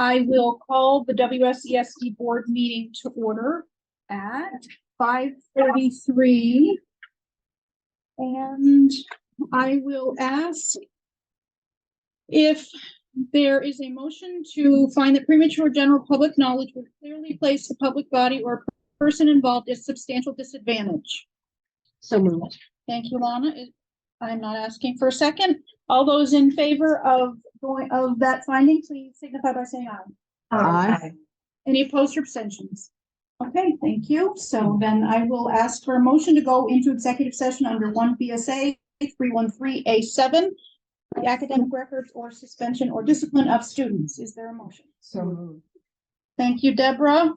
I will call the WSESD board meeting to order at 5:33. And I will ask if there is a motion to find that premature general public knowledge would clearly place the public body or person involved at substantial disadvantage. So moved. Thank you, Lana. I'm not asking for a second. All those in favor of that finding, please signify by saying aye. Aye. Any opposed or abstentions? Okay, thank you. So then I will ask for a motion to go into executive session under 1 BSA 313A7, the academic records or suspension or discipline of students. Is there a motion? So moved. Thank you, Deborah.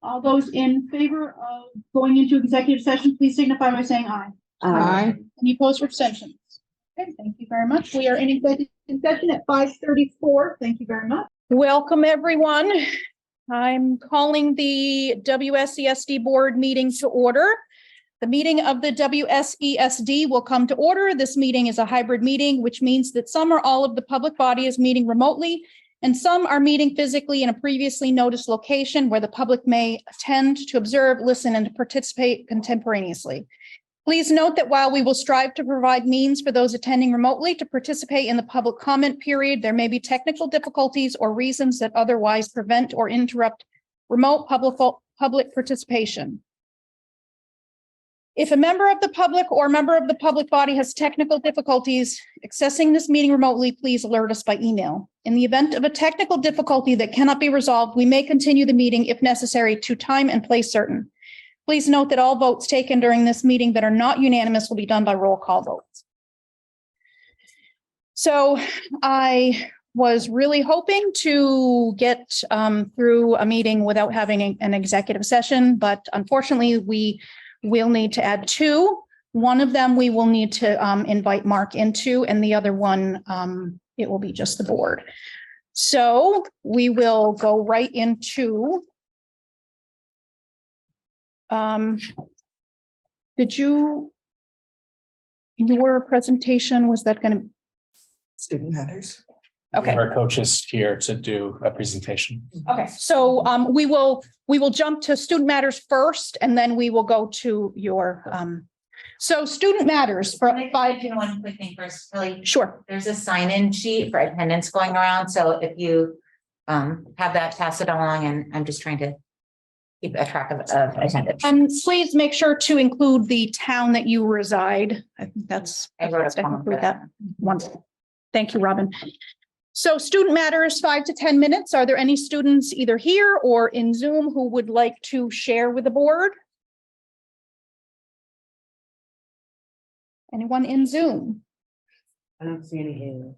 All those in favor of going into executive session, please signify by saying aye. Aye. Any opposed or abstentions? Okay, thank you very much. We are in executive session at 5:34. Thank you very much. Welcome, everyone. I'm calling the WSESD board meeting to order. The meeting of the WSESD will come to order. This meeting is a hybrid meeting, which means that some or all of the public body is meeting remotely, and some are meeting physically in a previously noticed location where the public may attend to observe, listen, and to participate contemporaneously. Please note that while we will strive to provide means for those attending remotely to participate in the public comment period, there may be technical difficulties or reasons that otherwise prevent or interrupt remote public participation. If a member of the public or member of the public body has technical difficulties accessing this meeting remotely, please alert us by email. In the event of a technical difficulty that cannot be resolved, we may continue the meeting if necessary to time and place certain. Please note that all votes taken during this meeting that are not unanimous will be done by roll call votes. So I was really hoping to get through a meeting without having an executive session, but unfortunately we will need to add two. One of them we will need to invite Mark into, and the other one, it will be just the board. So we will go right into your presentation, was that going to? Student matters. Okay. Our coach is here to do a presentation. Okay, so we will jump to student matters first, and then we will go to your so student matters for I do one quick thing first, really. Sure. There's a sign-in sheet for attendance going around, so if you have that, pass it along, and I'm just trying to keep a track of attendance. And please make sure to include the town that you reside. I think that's I wrote a poem for that. Wonderful. Thank you, Robin. So student matters, 5 to 10 minutes. Are there any students either here or in Zoom who would like to share with the board? Anyone in Zoom? I don't see any hands.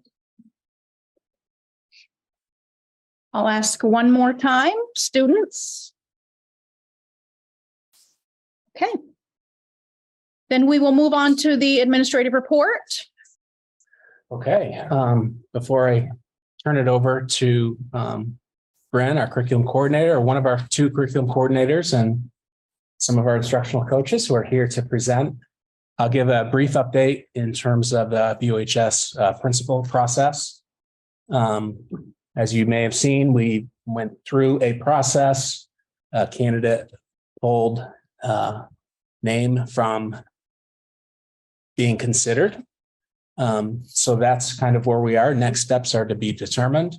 I'll ask one more time, students. Okay. Then we will move on to the administrative report. Okay, before I turn it over to Bren, our curriculum coordinator, or one of our two curriculum coordinators, and some of our instructional coaches who are here to present, I'll give a brief update in terms of the BUHS principal process. As you may have seen, we went through a process. A candidate pulled name from being considered. So that's kind of where we are. Next steps are to be determined.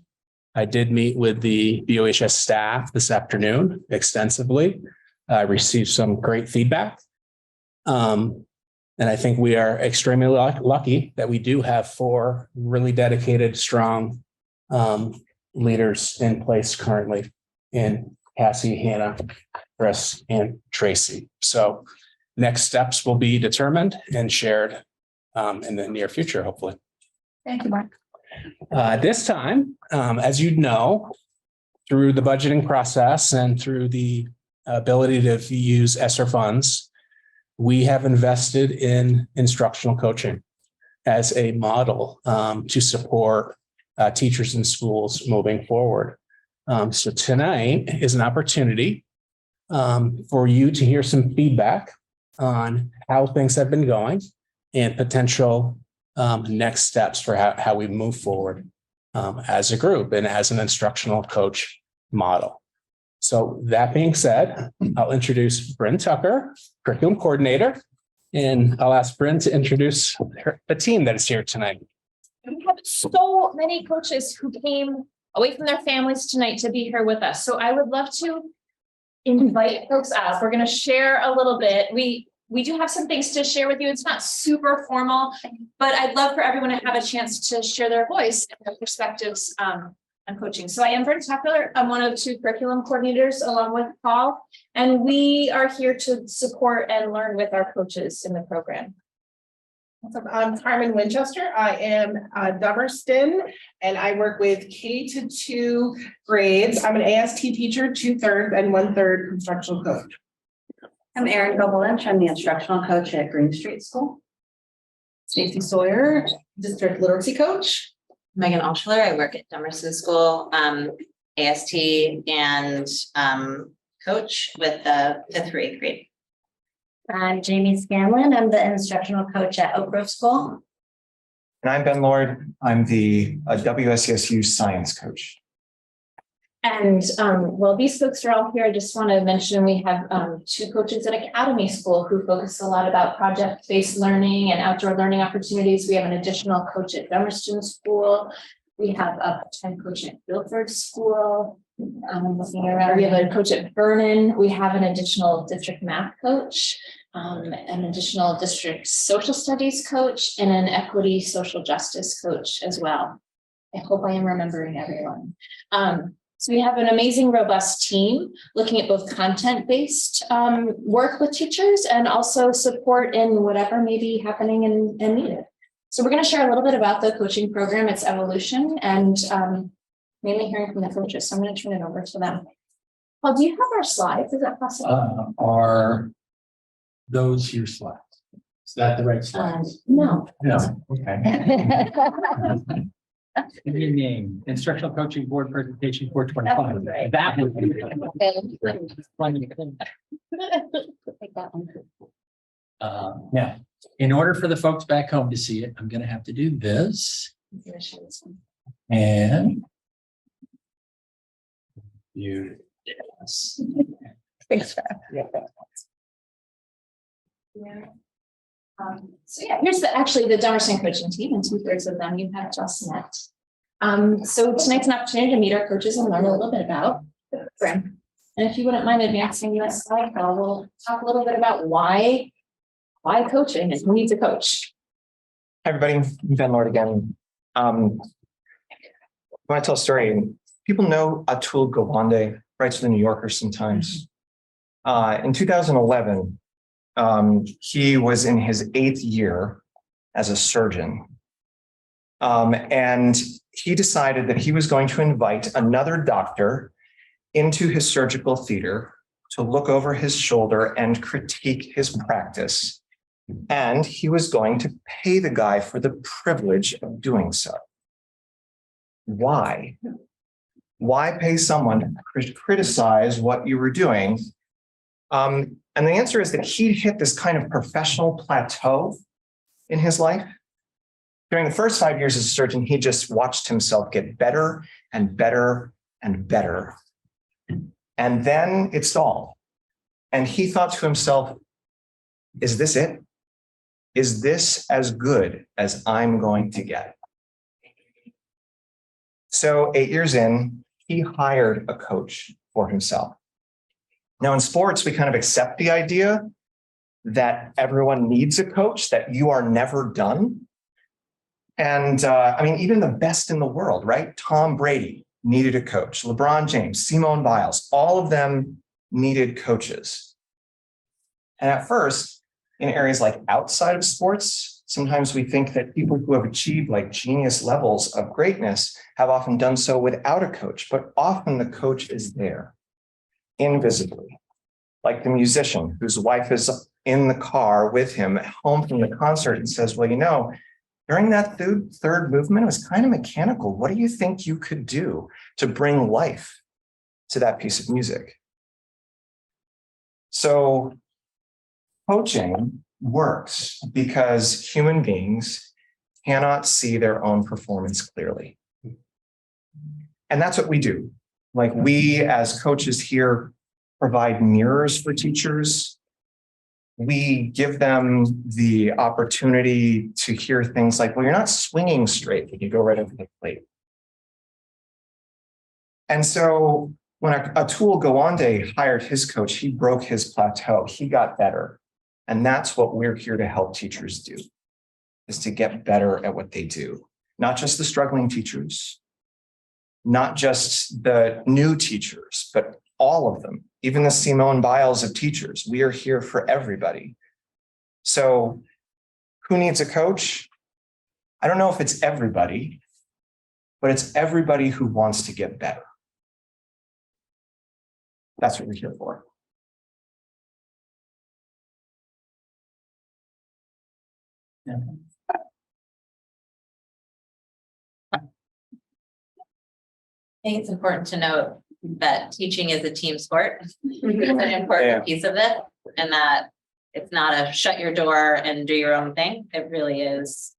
I did meet with the BUHS staff this afternoon extensively. I received some great feedback. And I think we are extremely lucky that we do have 4 really dedicated, strong leaders in place currently in Cassie, Hannah, Chris, and Tracy. So next steps will be determined and shared in the near future, hopefully. Thank you, Mark. This time, as you know, through the budgeting process and through the ability to use ESSER funds, we have invested in instructional coaching as a model to support teachers in schools moving forward. So tonight is an opportunity for you to hear some feedback on how things have been going and potential next steps for how we move forward as a group and as an instructional coach model. So that being said, I'll introduce Bryn Tucker, curriculum coordinator, and I'll ask Bryn to introduce the team that is here tonight. We have so many coaches who came away from their families tonight to be here with us. So I would love to invite folks up. We're going to share a little bit. We do have some things to share with you. It's not super formal, but I'd love for everyone to have a chance to share their voice and their perspectives on coaching. So I am Bryn Tucker. I'm one of two curriculum coordinators along with Paul, and we are here to support and learn with our coaches in the program. I'm Carmen Winchester. I am Dummerston, and I work with K-2 grades. I'm an AST teacher, 2/3 and 1/3 instructional coach. I'm Erin Gobelench. I'm the instructional coach at Green Street School. Stacy Sawyer, district literacy coach. Megan Alschler, I work at Dummerston School, AST and coach with the 5th through 8th grade. I'm Jamie Scanlon. I'm the instructional coach at Oak Grove School. And I'm Ben Lord. I'm the WSESU science coach. And while these folks are all here, I just want to mention we have two coaches at Academy School who focus a lot about project-based learning and outdoor learning opportunities. We have an additional coach at Dummerston School. We have a part-time coach at Guilford School. Looking around, we have a coach at Vernon. We have an additional district math coach, an additional district social studies coach, and an equity social justice coach as well. I hope I am remembering everyone. So we have an amazing, robust team looking at both content-based work with teachers and also support in whatever may be happening and needed. So we're going to share a little bit about the coaching program, its evolution, and mainly hearing from the coaches. So I'm going to turn it over to them. Paul, do you have our slides? Is that possible? Are those your slides? Is that the right slide? No. No. Okay. Give me a name, Instructional Coaching Board Presentation 425. Right. That would be. Take that one. Now, in order for the folks back home to see it, I'm going to have to do this. And you. Yes. Thanks, so yeah, here's actually the Dummerston coaching team, and 2/3 of them you have just met. So tonight's an opportunity to meet our coaches and learn a little bit about the program. And if you wouldn't mind advancing this slide, we'll talk a little bit about why coaching and who needs a coach. Hi, everybody. I'm Ben Lord again. I want to tell a story. People know Atul Gawande, writes for the New Yorker sometimes. In 2011, he was in his 8th year as a surgeon. And he decided that he was going to invite another doctor into his surgical theater to look over his shoulder and critique his practice. And he was going to pay the guy for the privilege of doing so. Why? Why pay someone to criticize what you were doing? And the answer is that he hit this kind of professional plateau in his life. During the first 5 years as a surgeon, he just watched himself get better and better and better. And then it stalled. And he thought to himself, is this it? Is this as good as I'm going to get? So 8 years in, he hired a coach for himself. Now in sports, we kind of accept the idea that everyone needs a coach, that you are never done. And I mean, even the best in the world, right? Tom Brady needed a coach. LeBron James, Simone Biles, all of them needed coaches. And at first, in areas like outside of sports, sometimes we think that people who have achieved like genius levels of greatness have often done so without a coach, but often the coach is there, invisibly, like the musician whose wife is in the car with him home from the concert and says, well, you know, during that third movement, it was kind of mechanical. What do you think you could do to bring life to that piece of music? So coaching works because human beings cannot see their own performance clearly. And that's what we do. Like, we as coaches here provide mirrors for teachers. We give them the opportunity to hear things like, well, you're not swinging straight when you go right over the plate. And so when Atul Gawande hired his coach, he broke his plateau. He got better. And that's what we're here to help teachers do, is to get better at what they do. Not just the struggling teachers, not just the new teachers, but all of them, even the Simone Biles of teachers. We are here for everybody. So who needs a coach? I don't know if it's everybody, but it's everybody who wants to get better. That's what we're here for. Yeah. I think it's important to note that teaching is a team sport. It's an important piece of it, and that it's not a shut your door and do your own thing. It really is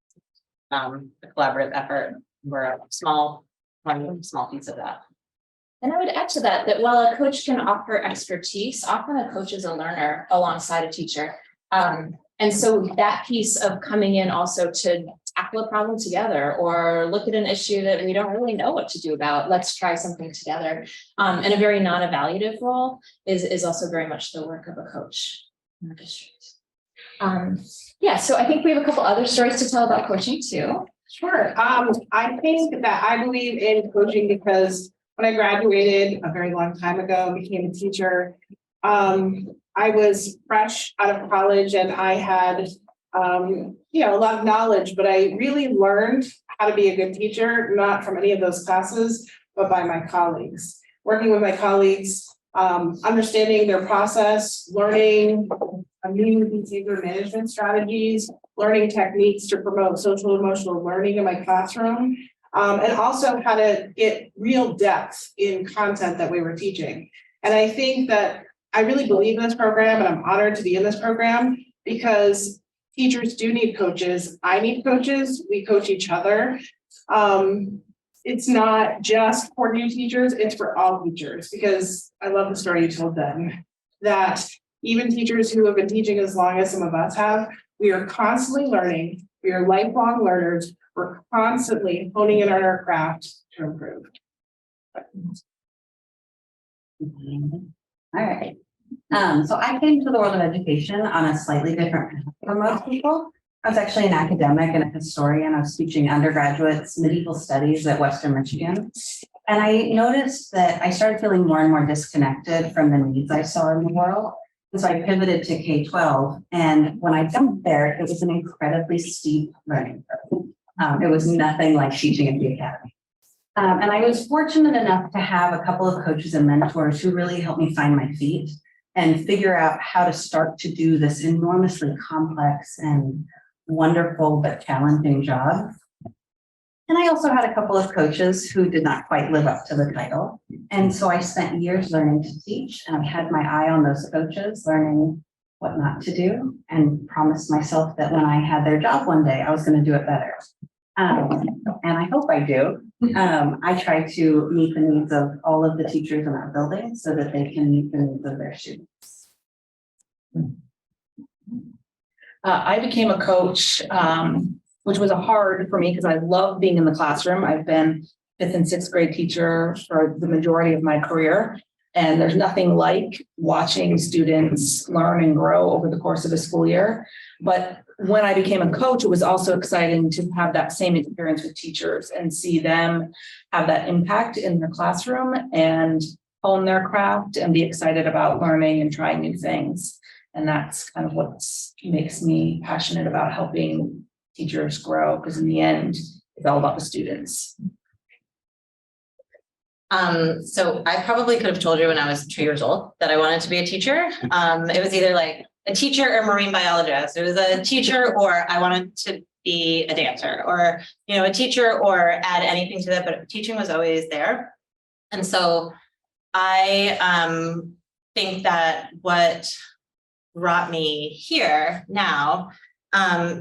a collaborative effort. We're a one small piece of that. And I would add to that, that while a coach can offer expertise, often a coach is a learner alongside a teacher. And so that piece of coming in also to tackle a problem together, or look at an issue that we don't really know what to do about, let's try something together. And a very non-evaluative role is also very much the work of a coach in the district. Yeah, so I think we have a couple other stories to tell about coaching too. Sure. I think that I believe in coaching because when I graduated a very long time ago, became a teacher, I was fresh out of college and I had, a lot of knowledge, but I really learned how to be a good teacher, not from any of those classes, but by my colleagues. Working with my colleagues, understanding their process, learning new behavior management strategies, learning techniques to promote social emotional learning in my classroom, and also how to get real depth in content that we were teaching. And I think that I really believe in this program, and I'm honored to be in this program because teachers do need coaches. I need coaches. We coach each other. It's not just for new teachers, it's for all teachers, because I love the story you told them, that even teachers who have been teaching as long as some of us have, we are constantly learning. We are lifelong learners. We're constantly honing in on our craft to improve. All right. So I came to the world of education on a slightly different path from most people. I was actually an academic and a historian. I was teaching undergraduates medieval studies at Western Michigan. And I noticed that I started feeling more and more disconnected from the needs I saw in the world. And so I pivoted to K-12. And when I jumped there, it was an incredibly steep learning curve. It was nothing like teaching at the academy. And I was fortunate enough to have a couple of coaches and mentors who really helped me find my feet and figure out how to start to do this enormously complex and wonderful but challenging job. And I also had a couple of coaches who did not quite live up to the title. And so I spent years learning to teach, and I had my eye on those coaches, learning what not to do, and promised myself that when I had their job one day, I was going to do it better. And I hope I do. I try to meet the needs of all of the teachers in our building so that they can meet the needs of their students. I became a coach, which was hard for me because I love being in the classroom. I've been 5th and 6th grade teacher for the majority of my career. And there's nothing like watching students learn and grow over the course of a school year. But when I became a coach, it was also exciting to have that same experience with teachers and see them have that impact in their classroom and hone their craft and be excited about learning and trying new things. And that's kind of what makes me passionate about helping teachers grow, because in the end, it's all about the students. So I probably could have told you when I was 2 years old that I wanted to be a teacher. It was either like a teacher or a marine biologist. It was a teacher or I wanted to be a dancer, or, a teacher or add anything to that, but teaching was always there. And so I think that what brought me here now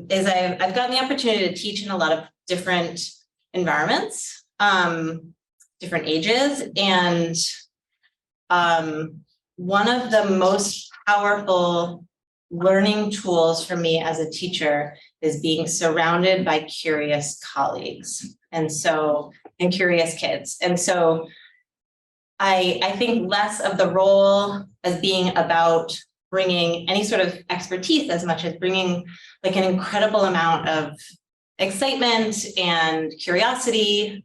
is I've gotten the opportunity to teach in a lot of different environments. different ages. And one of the most powerful learning tools for me as a teacher is being surrounded by curious colleagues and curious kids. And so I think less of the role as being about bringing any sort of expertise as much as bringing like an incredible amount of excitement and curiosity.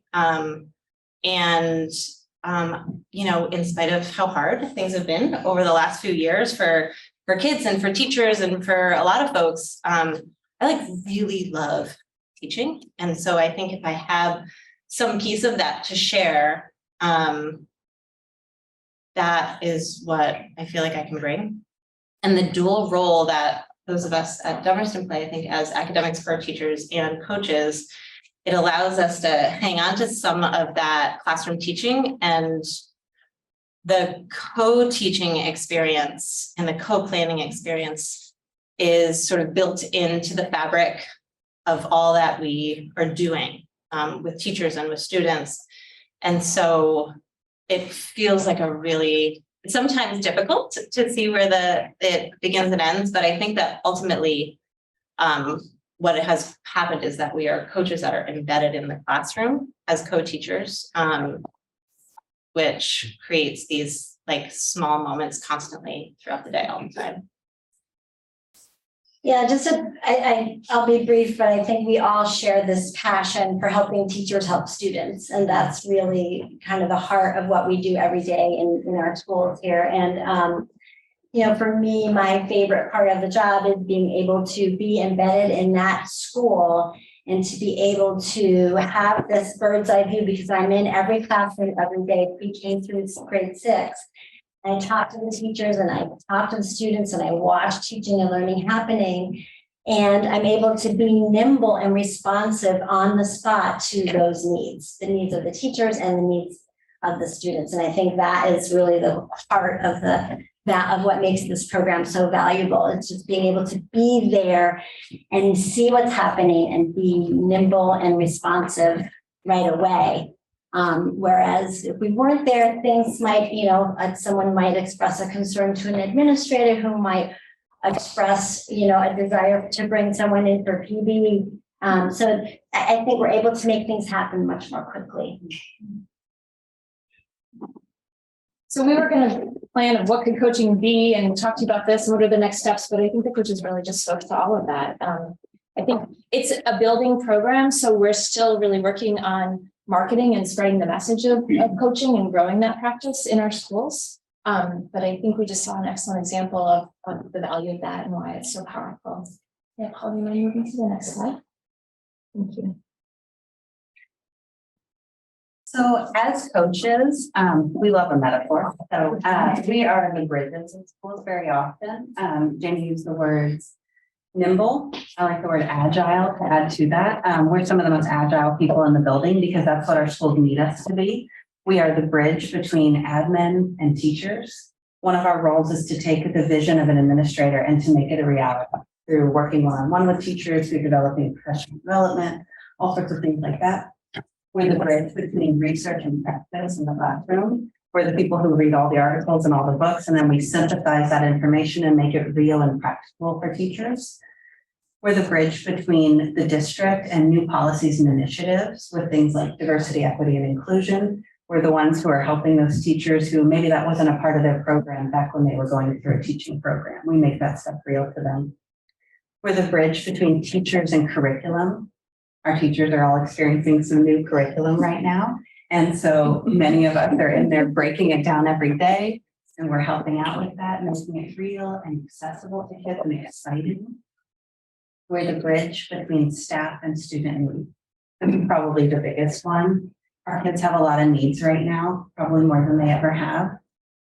You know, in spite of how hard things have been over the last few years for kids and for teachers and for a lot of folks, I like really love teaching. And so I think if I have some piece of that to share, that is what I feel like I can bring. And the dual role that those of us at Dummerston play, I think, as academic support teachers and coaches, it allows us to hang on to some of that classroom teaching, and the co-teaching experience and the co-planning experience is sort of built into the fabric of all that we are doing with teachers and with students. And so it feels like a really, it's sometimes difficult to see where it begins and ends, but I think that ultimately what has happened is that we are coaches that are embedded in the classroom as co-teachers, which creates these like small moments constantly throughout the day all the time. Yeah, I'll be brief, but I think we all share this passion for helping teachers help students. And that's really kind of the heart of what we do every day in our schools here. And, you know, for me, my favorite part of the job is being able to be embedded in that school and to be able to have this bird's eye view, because I'm in every classroom every day, pre-K through grade 6. I talk to the teachers and I talk to the students and I watch teaching and learning happening. And I'm able to be nimble and responsive on the spot to those needs, the needs of the teachers and the needs of the students. And I think that is really the heart of what makes this program so valuable. It's just being able to be there and see what's happening and be nimble and responsive right away. Whereas if we weren't there, things might, you know, someone might express a concern to an administrator who might express, you know, a desire to bring someone in for PB. So I think we're able to make things happen much more quickly. So we were going to plan of what could coaching be and talk to you about this and what are the next steps, but I think the coaches really just spoke to all of that. I think it's a building program, so we're still really working on marketing and spreading the message of coaching and growing that practice in our schools. But I think we just saw an excellent example of the value of that and why it's so powerful. Yeah, Paul, you want to move into the next slide? Thank you. So as coaches, we love a metaphor. So we are the bridges in schools very often. Jamie used the words nimble. I like the word agile to add to that. We're some of the most agile people in the building because that's what our schools need us to be. We are the bridge between admin and teachers. One of our roles is to take the vision of an administrator and to make it a reality through working one-on-one with teachers, through developing professional development, all sorts of things like that. We're the bridge between research and practice in the classroom. We're the people who read all the articles and all the books, and then we synthesize that information and make it real and practical for teachers. We're the bridge between the district and new policies and initiatives with things like diversity, equity, and inclusion. We're the ones who are helping those teachers who maybe that wasn't a part of their program back when they were going through a teaching program. We make that stuff real to them. We're the bridge between teachers and curriculum. Our teachers are all experiencing some new curriculum right now. And so many of us are in there breaking it down every day, and we're helping out with that, making it real and accessible to kids and exciting. We're the bridge between staff and student need. And probably the biggest one. Our kids have a lot of needs right now, probably more than they ever have.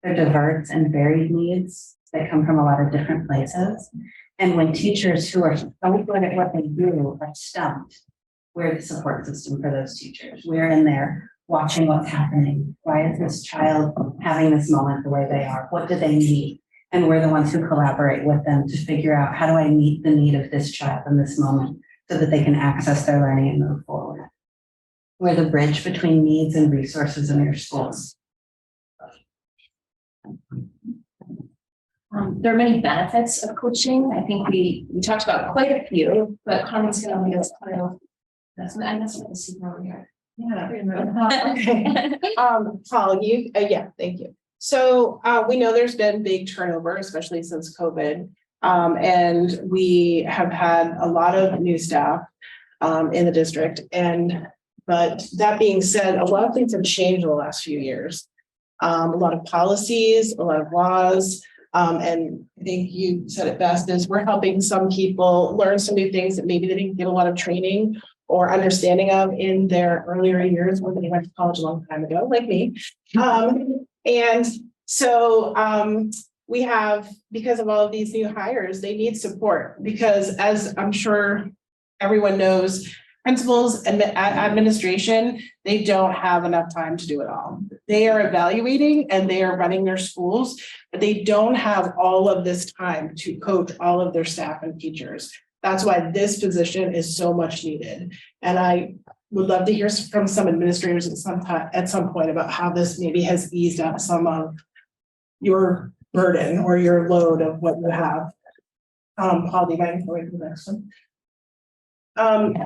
They're diverse and varied needs that come from a lot of different places. And when teachers who are so good at what they do are stumped, we're the support system for those teachers. We're in there watching what's happening. Why is this child having this moment the way they are? What do they need? And we're the ones who collaborate with them to figure out, how do I meet the need of this child in this moment so that they can access their learning and move forward? We're the bridge between needs and resources in your schools. There are many benefits of coaching. I think we talked about quite a few, but Carmen's gonna lead us quite a. That's what the secret over here. Yeah. Paul, yeah, thank you. So we know there's been big turnover, especially since COVID. And we have had a lot of new staff in the district. But that being said, a lot of things have changed in the last few years. A lot of policies, a lot of laws. And I think you said it best, is we're helping some people learn some new things that maybe they didn't get a lot of training or understanding of in their earlier years when they went to college a long time ago, like me. And so we have, because of all of these new hires, they need support, because as I'm sure everyone knows, principals and administration, they don't have enough time to do it all. They are evaluating and they are running their schools, but they don't have all of this time to coach all of their staff and teachers. That's why this position is so much needed. And I would love to hear from some administrators at some point about how this maybe has eased up some of your burden or your load of what you have. Paul, do you mind going to the next one?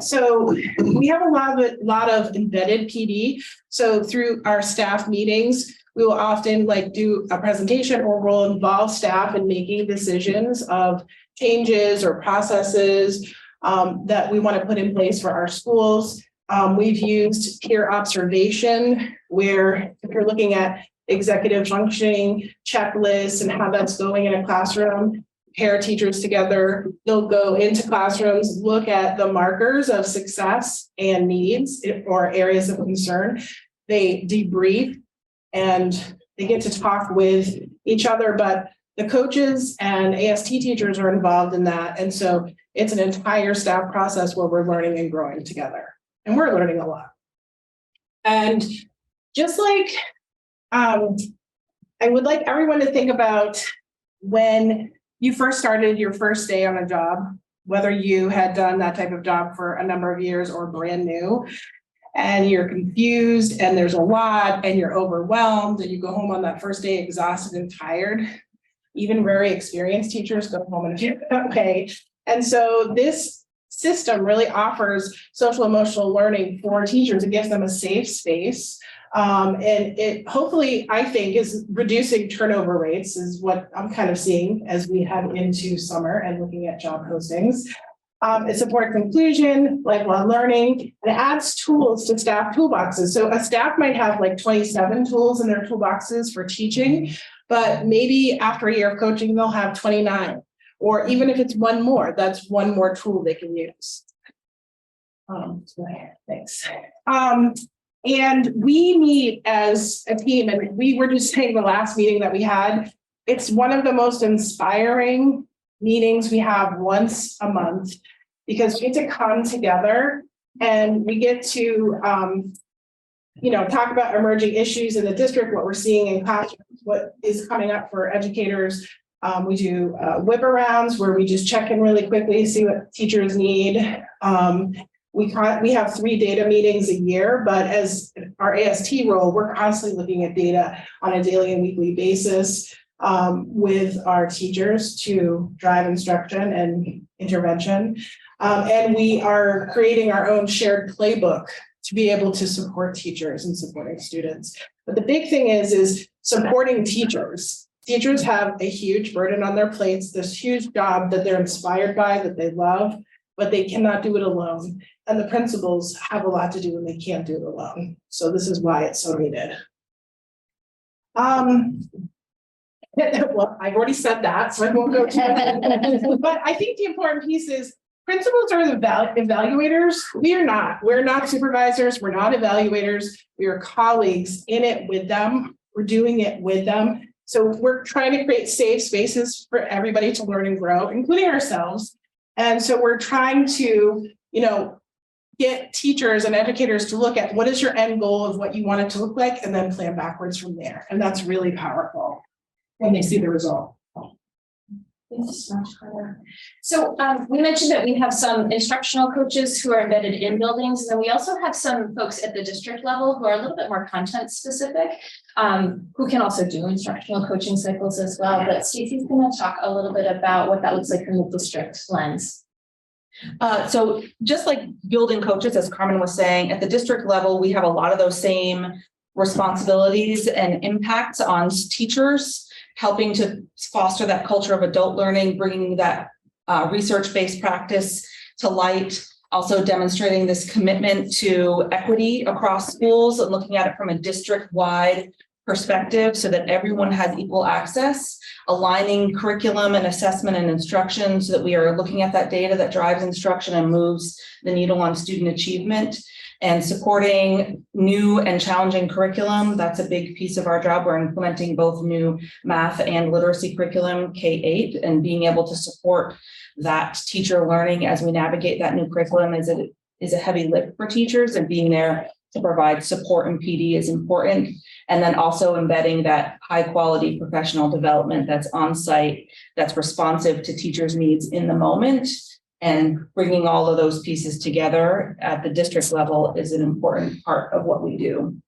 So we have a lot of embedded PD. So through our staff meetings, we will often do a presentation, or we'll involve staff in making decisions of changes or processes that we want to put in place for our schools. We've used peer observation, where if you're looking at executive functioning checklists and how that's going in a classroom, pair teachers together, they'll go into classrooms, look at the markers of success and needs or areas of concern. They debrief and they get to talk with each other, but the coaches and AST teachers are involved in that. And so it's an entire staff process where we're learning and growing together, and we're learning a lot. And just like, I would like everyone to think about when you first started your first day on a job, whether you had done that type of job for a number of years or brand new, and you're confused and there's a lot and you're overwhelmed and you go home on that first day exhausted and tired. Even very experienced teachers go home and feel okay. And so this system really offers social emotional learning for teachers. It gives them a safe space. And it hopefully, I think, is reducing turnover rates, is what I'm kind of seeing as we head into summer and looking at job postings. It supports inclusion, lifelong learning, and it adds tools to staff toolboxes. So a staff might have 27 tools in their toolboxes for teaching, but maybe after a year of coaching, they'll have 29. Or even if it's one more, that's one more tool they can use. Thanks. And we meet as a team, and we were just saying the last meeting that we had, it's one of the most inspiring meetings we have once a month, because we get to come together and we get to, talk about emerging issues in the district, what we're seeing in classrooms, what is coming up for educators. We do whip arounds where we just check in really quickly, see what teachers need. We have 3 data meetings a year, but as our AST role, we're constantly looking at data on a daily and weekly basis with our teachers to drive instruction and intervention. And we are creating our own shared playbook to be able to support teachers and supporting students. But the big thing is supporting teachers. Teachers have a huge burden on their plates, this huge job that they're inspired by, that they love, but they cannot do it alone. And the principals have a lot to do and they can't do it alone. So this is why it's so needed. Well, I've already said that, so I won't go to that. But I think the important piece is principals are the evaluators. We're not supervisors. We're not evaluators. We are colleagues in it with them. We're doing it with them. So we're trying to create safe spaces for everybody to learn and grow, including ourselves. And so we're trying to, get teachers and educators to look at what is your end goal of what you want it to look like, and then plan backwards from there. And that's really powerful when they see the result. Thanks so much, Carla. So we mentioned that we have some instructional coaches who are embedded in buildings, and then we also have some folks at the district level who are a little bit more content specific, who can also do instructional coaching cycles as well. But Stacey's going to talk a little bit about what that looks like from the district lens. So just like building coaches, as Carmen was saying, at the district level, we have a lot of those same responsibilities and impacts on teachers, helping to foster that culture of adult learning, bringing that research-based practice to light, also demonstrating this commitment to equity across schools and looking at it from a district-wide perspective so that everyone has equal access, aligning curriculum and assessment and instruction so that we are looking at that data that drives instruction and moves the needle on student achievement, and supporting new and challenging curriculum. That's a big piece of our job. We're implementing both new math and literacy curriculum, K-8, and being able to support that teacher learning as we navigate that new curriculum is a heavy lift for teachers, and being there to provide support and PD is important. And then also embedding that high quality professional development that's on site, that's responsive to teachers' needs in the moment. And bringing all of those pieces together at the district level is an important part of what we do.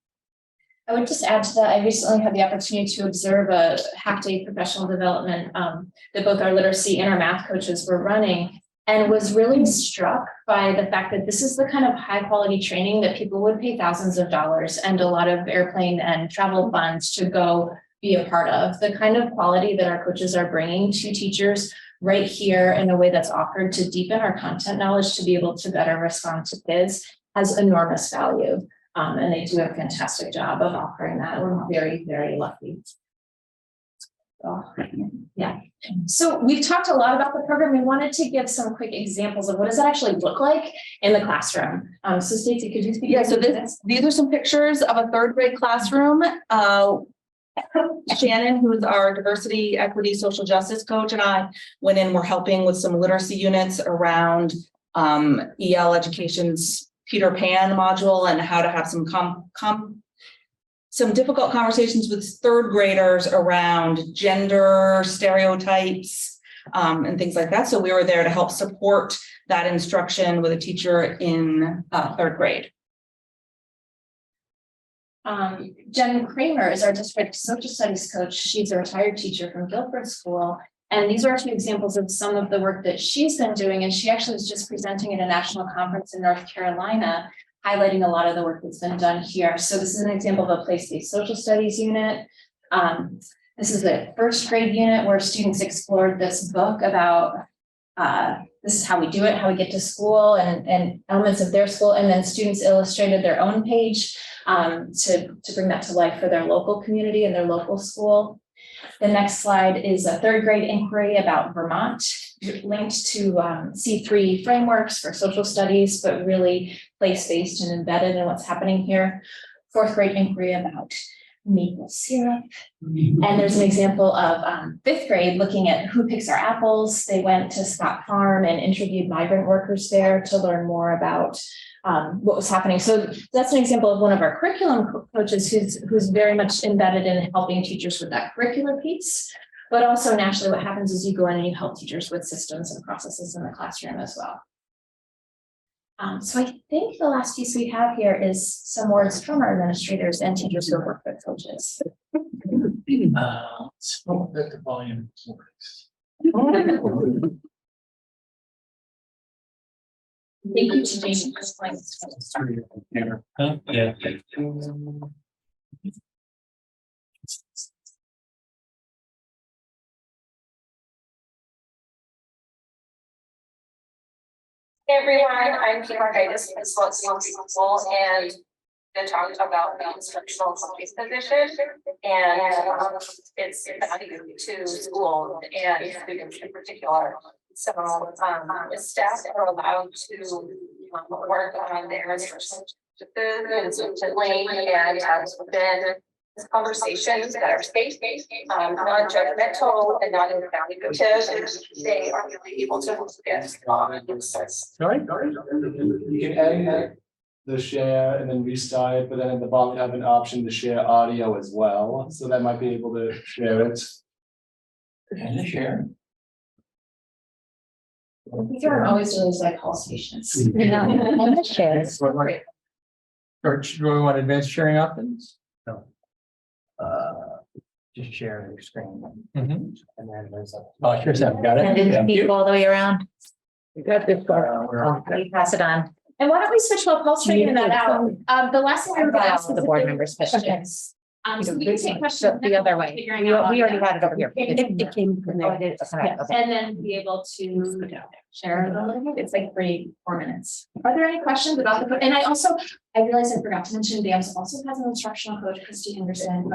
I would just add to that, I recently had the opportunity to observe a half-day professional development that both our literacy and our math coaches were running, and was really struck by the fact that this is the kind of high quality training that people would pay thousands of dollars and a lot of airplane and travel funds to go be a part of. The kind of quality that our coaches are bringing to teachers right here in a way that's offered to deepen our content knowledge to be able to better respond to kids has enormous value. And they do a fantastic job of offering that. We're very, very lucky. Yeah. So we've talked a lot about the program. We wanted to give some quick examples of what does that actually look like in the classroom. So Stacey, could you speak? Yeah, so these are some pictures of a third grade classroom. Shannon, who is our diversity, equity, social justice coach, and I went in, we're helping with some literacy units around EL Education's Peter Pan module and how to have some difficult conversations with third graders around gender stereotypes and things like that. So we were there to help support that instruction with a teacher in third grade. Jen Kramer is our district social studies coach. She's a retired teacher from Guilford School. And these are two examples of some of the work that she's been doing. And she actually was just presenting at a national conference in North Carolina, highlighting a lot of the work that's been done here. So this is an example of a place-based social studies unit. This is the first grade unit where students explored this book about this is how we do it, how we get to school and elements of their school. And then students illustrated their own page to bring that to life for their local community and their local school. The next slide is a third grade inquiry about Vermont, linked to C3 frameworks for social studies, but really place-based and embedded in what's happening here. Fourth grade inquiry about maple syrup. And there's an example of fifth grade looking at who picks our apples. They went to Scott Farm and interviewed migrant workers there to learn more about what was happening. So that's an example of one of our curriculum coaches who's very much embedded in helping teachers with that curricular piece, but also naturally what happens is you go in and you help teachers with systems and processes in the classroom as well. So I think the last piece we have here is some words from our administrators and teachers who work with coaches. Let's hope that the volume works. Thank you to Jamie for explaining. Yeah. Hey everyone, I'm Kim Margaitis, principal at School, and to talk about the instructional coaching position and its value to school and students in particular. So the staff are allowed to work on their instructional independently and within conversations that are safe, non-judgmental and not evaluative. They are really able to focus on success. You can end the share and then restart it, but then at the bottom you have an option to share audio as well. So that might be able to share it. And share. These are always doing these like call stations. Or do we want advanced sharing options? No. Just share your screen. And then there's a. Oh, sure, Sam, got it. And didn't speak all the way around. You got this far. You pass it on. And why don't we switch while Paul's figuring that out? The last thing I would ask The board members' questions. So we can take questions. The other way. Figuring We out already audio. had it over here. It came from there. And then be able to share it a little bit. It's like 3-4 minutes. Are there any questions about the, and I realized I forgot to mention, BUHS also has an instructional coach, Christy Henderson.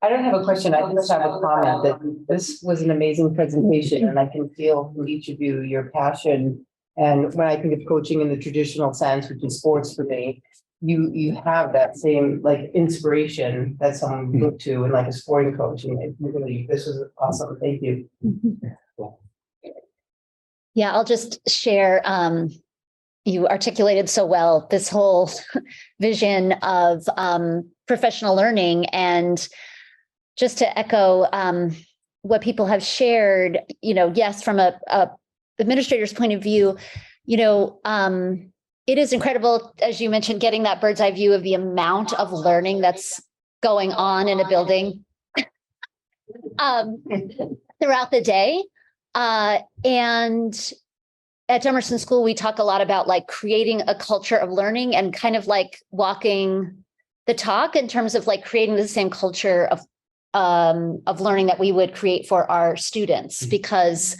I don't have a question. I just have a comment that this was an amazing presentation and I can feel from each of you your passion. And when I think of coaching in the traditional sense, which is sports for me, you have that same like inspiration that someone would look to and like a sporting coach. And it really, this was awesome. Thank you. Yeah, I'll just share, you articulated so well this whole vision of professional learning, and just to echo what people have shared, yes, from a administrator's point of view, it is incredible, as you mentioned, getting that bird's eye view of the amount of learning that's going on in a building throughout the day. And at Emerson School, we talk a lot about like creating a culture of learning and kind of like walking the talk in terms of like creating the same culture of learning that we would create for our students, because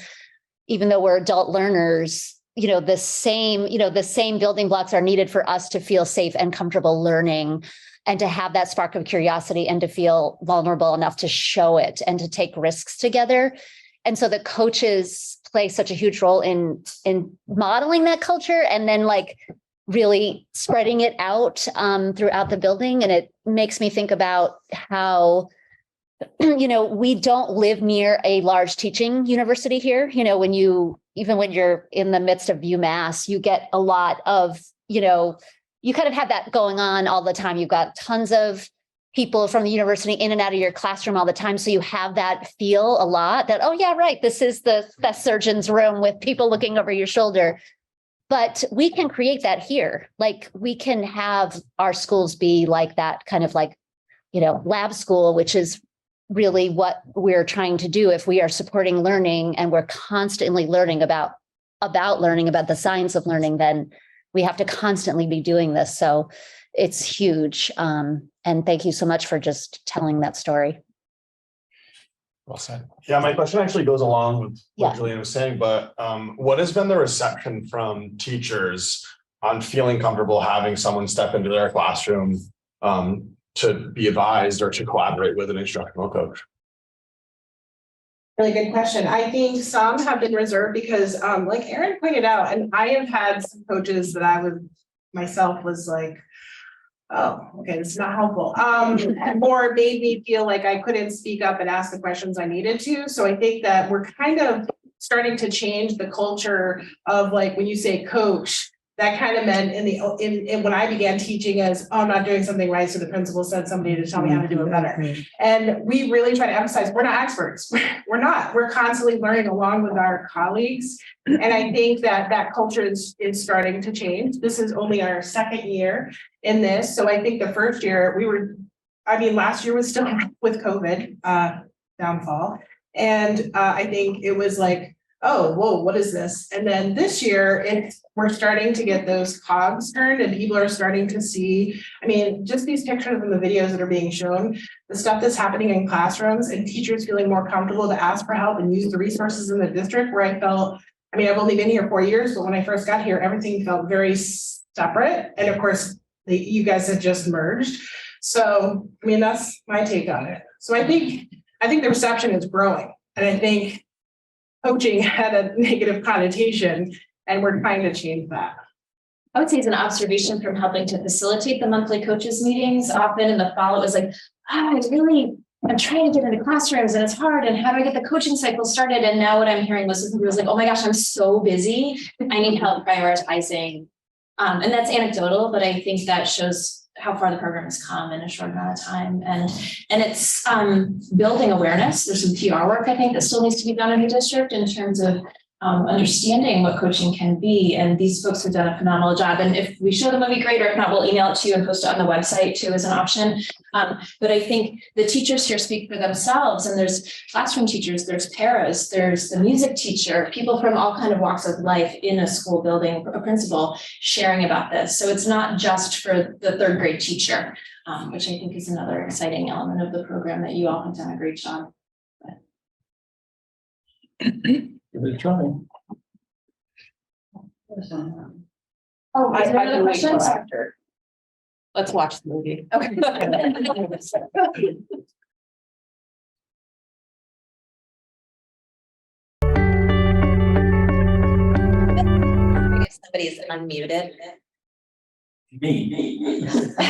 even though we're adult learners, the same building blocks are needed for us to feel safe and comfortable learning, and to have that spark of curiosity and to feel vulnerable enough to show it and to take risks together. And so the coaches play such a huge role in modeling that culture and then like really spreading it out throughout the building. And it makes me think about how, we don't live near a large teaching university here. Even when you're in the midst of UMass, you get a lot of, you kind of have that going on all the time. You've got tons of people from the university in and out of your classroom all the time. So you have that feel a lot that, oh yeah, right, this is the surgeon's room with people looking over your shoulder. But we can create that here. Like we can have our schools be like that kind of like, lab school, which is really what we're trying to do. If we are supporting learning and we're constantly learning about learning, about the science of learning, then we have to constantly be doing this. So it's huge. And thank you so much for just telling that story. Well said. Yeah, my question actually goes along with what Yeah. Julian was saying, but what has been the reception from teachers on feeling comfortable having someone step into their classroom to be advised or to collaborate with an instructional coach? Really good question. I think some have been reserved because like Erin pointed out, and I have had some coaches that I was like, oh, okay, this is not helpful. Or made me feel like I couldn't speak up and ask the questions I needed to. So I think that we're kind of starting to change the culture of like, when you say coach, that kind of meant in when I began teaching as, oh, I'm not doing something right, so the principal said somebody to tell me how to do it better. And we really try to emphasize, we're not experts. We're not. We're constantly learning along with our colleagues. And I think that culture is starting to change. This is only our second year in this. So I think the first year last year was still with COVID downfall. And I think it was like, oh, whoa, what is this? And then this year, we're starting to get those cogs turned and people are starting to see, just these pictures and the videos that are being shown, the stuff that's happening in classrooms and teachers feeling more comfortable to ask for help and use the resources in the district, where I felt, I've only been here 4 years, but when I first got here, everything felt very separate. And of course, you guys had just merged. So, that's my take on it. So I think the reception is growing. And I think coaching had a negative connotation, and we're trying to change that. I would say it's an observation from helping to facilitate the monthly coaches meetings. Often in the fall, it was like, I'm trying to get into classrooms and it's hard. And how do I get the coaching cycle started? And now what I'm hearing was like, oh my gosh, I'm so busy. I need help prioritizing. And that's anecdotal, but I think that shows how far the program has come in a short amount of time. And it's building awareness. There's some PR work, I think, that still needs to be done in the district in terms of understanding what coaching can be. And these folks have done a phenomenal job. And if we show them, it'll be great, or if not, we'll email it to you and post it on the website too as an option. But I think the teachers here speak for themselves, and there's classroom teachers, there's paras, there's the music teacher, people from all kind of walks of life in a school building, a principal sharing about this. So it's not just for the third grade teacher, which I think is another exciting element of the program that you all have done a great job. Give it a try. Oh, is there another question? After. Let's watch the movie. Okay. If somebody's unmuted. Me. I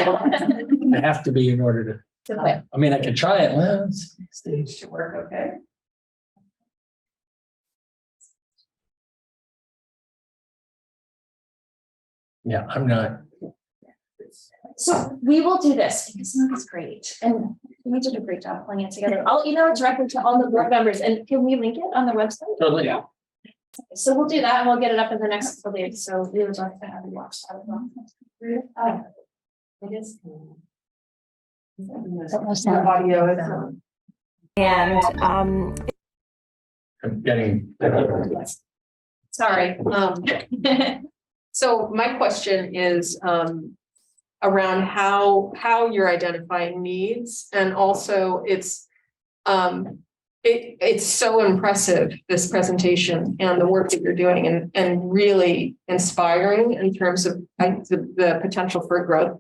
have to be in order to, I mean, I can try it. Well, Stage to work, okay. yeah, I'm not. So we will do this because Smoke is great, and we did a great job pulling it together. I'll email it directly to all the board members, and can we link it on the website? Totally, yeah. So we'll do that, and we'll get it up in the next couple days. So we would like to have you watch that as well. It is. Our audio is. And I'm getting. sorry, so my question is around how you're identifying needs, and also it's so impressive, this presentation and the work that you're doing, and really inspiring in terms of the potential for growth,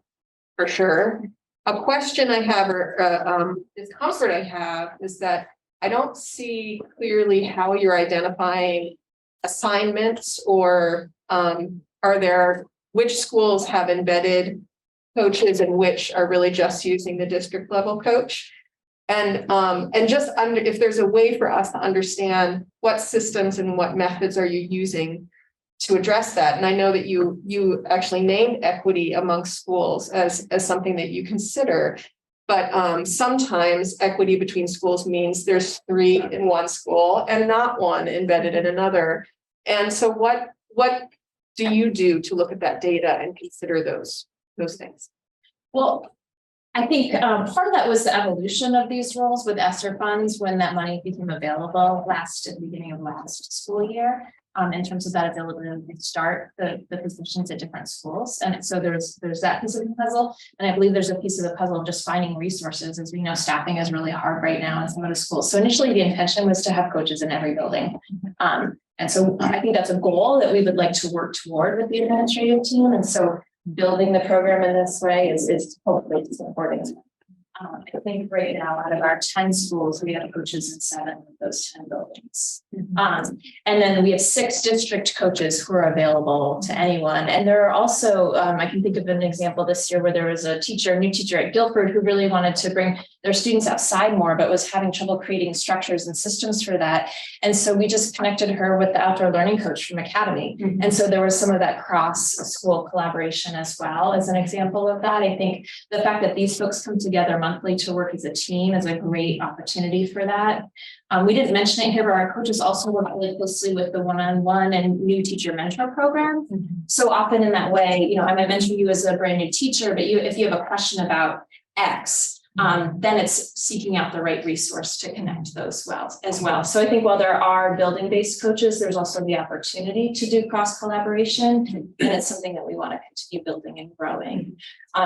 for sure. A question I have, or discomfort I have, is that I don't see clearly how you're identifying assignments, or are there, which schools have embedded coaches and which are really just using the district level coach? And just if there's a way for us to understand what systems and what methods are you using to address that. And I know that you actually named equity amongst schools as something that you consider, but sometimes equity between schools means there's 3 in one school and not 1 embedded in another. And so what do you do to look at that data and consider those things? Well, I think part of that was the evolution of these roles with ESSER funds when that money became available at the beginning of last school year. In terms of that availability to start the positions at different schools. And so there's that piece of the puzzle. And I believe there's a piece of the puzzle of just finding resources. As we know, staffing is really hard right now in some of the schools. So initially the intention was to have coaches in every building. And so I think that's a goal that we would like to work toward with the administrative team. And so building the program in this way is hopefully supporting. I think right now out of our 10 schools, we have coaches in 7 of those 10 buildings. And then we have 6 district coaches who are available to anyone. And there are also, I can think of an example this year where there was a new teacher at Guilford who really wanted to bring their students outside more, but was having trouble creating structures and systems for that. And so we just connected her with the outdoor learning coach from Academy. And so there was some of that cross-school collaboration as well as an example of that. I think the fact that these folks come together monthly to work as a team is a great opportunity for that. We didn't mention it here, but our coaches also work really closely with the one-on-one and new teacher mentor program. So often in that way, I might mention you as a brand new teacher, but if you have a question about X, then it's seeking out the right resource to connect those as well. So I think while there are building-based coaches, there's also the opportunity to do cross-collaboration, and it's something that we want to continue building and growing.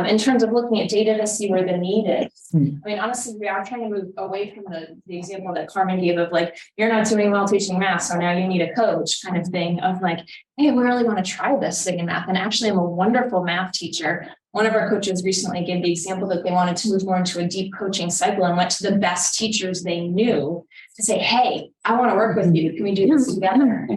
In terms of looking at data to see where the need is, I mean, honestly, we are trying to move away from the example that Carmen gave of like, you're not doing well teaching math, so now you need a coach kind of thing of like, hey, we really want to try this thing in math. And actually, I'm a wonderful math teacher. One of our coaches recently gave the example that they wanted to move more into a deep coaching cycle and went to the best teachers they knew to say, hey, I want to work with you. Can we do this together?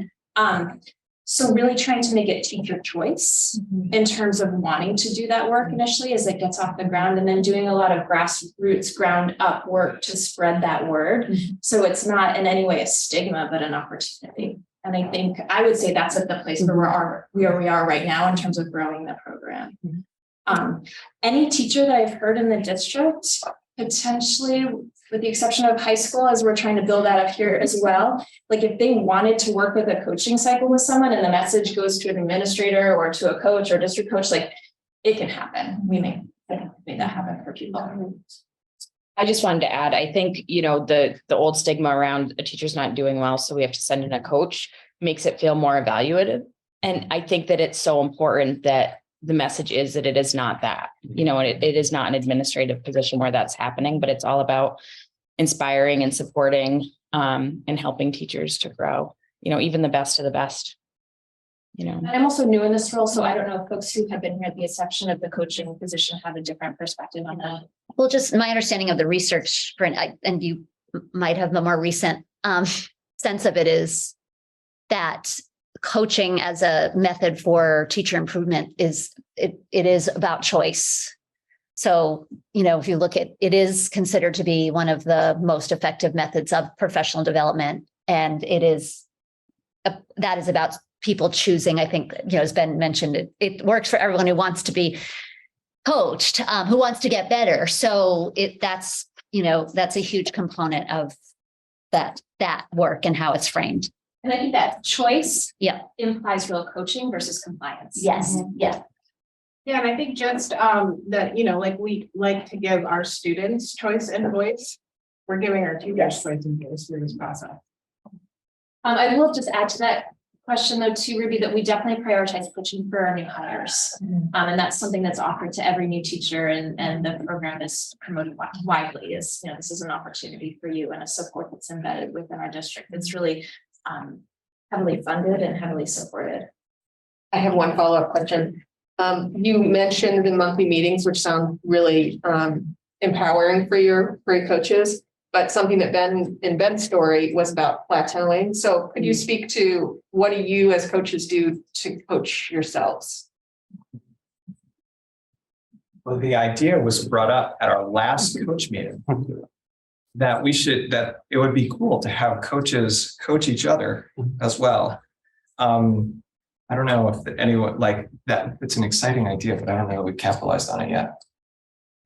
So really trying to make it teacher choice in terms of wanting to do that work initially as it gets off the ground, and then doing a lot of grassroots ground up work to spread that word. So it's not in any way a stigma, but an opportunity. And I think I would say that's at the place where we are right now in terms of growing the program. Any teacher that I've heard in the district, potentially, with the exception of high school, as we're trying to build that up here as well, like if they wanted to work with a coaching cycle with someone and the message goes to an administrator or to a coach or district coach, like it can happen. We make that happen for people. I just wanted to add, I think, the old stigma around a teacher's not doing well, so we have to send in a coach makes it feel more evaluative. And I think that it's so important that the message is that it is not that, it is not an administrative position where that's happening, but it's all about inspiring and supporting and helping teachers to grow, even the best of the best. And I'm also new in this role, so I don't know if folks who have been here at the exception of the coaching position have a different perspective on that. Well, just my understanding of the research, Brent, and you might have the more recent sense of it, is that coaching as a method for teacher improvement it is about choice. So, if you look at it, is considered to be one of the most effective methods of professional development. And that is about people choosing. I think, as Ben mentioned, it works for everyone who wants to be coached, who wants to get better. So that's a huge component of that work and how it's framed. And I think that choice implies real coaching versus compliance. Yes. Yeah. Yeah, and I think just that, like we like to give our students choice and voice. We're giving our teachers choice and voice through this process. I will just add to that question though too, Ruby, that we definitely prioritize coaching for our new hires. And that's something that's offered to every new teacher, and the program is promoted widely as, this is an opportunity for you and a support that's embedded within our district. It's really heavily funded and heavily supported. I have one follow-up question. You mentioned the monthly meetings, which sound really empowering for your coaches, but something that Ben's story was about plateauing. So could you speak to what do you as coaches do to coach yourselves? Well, the idea was brought up at our last coach meeting that it would be cool to have coaches coach each other as well. I don't know if anyone like that. It's an exciting idea, but I don't know that we capitalized on it yet.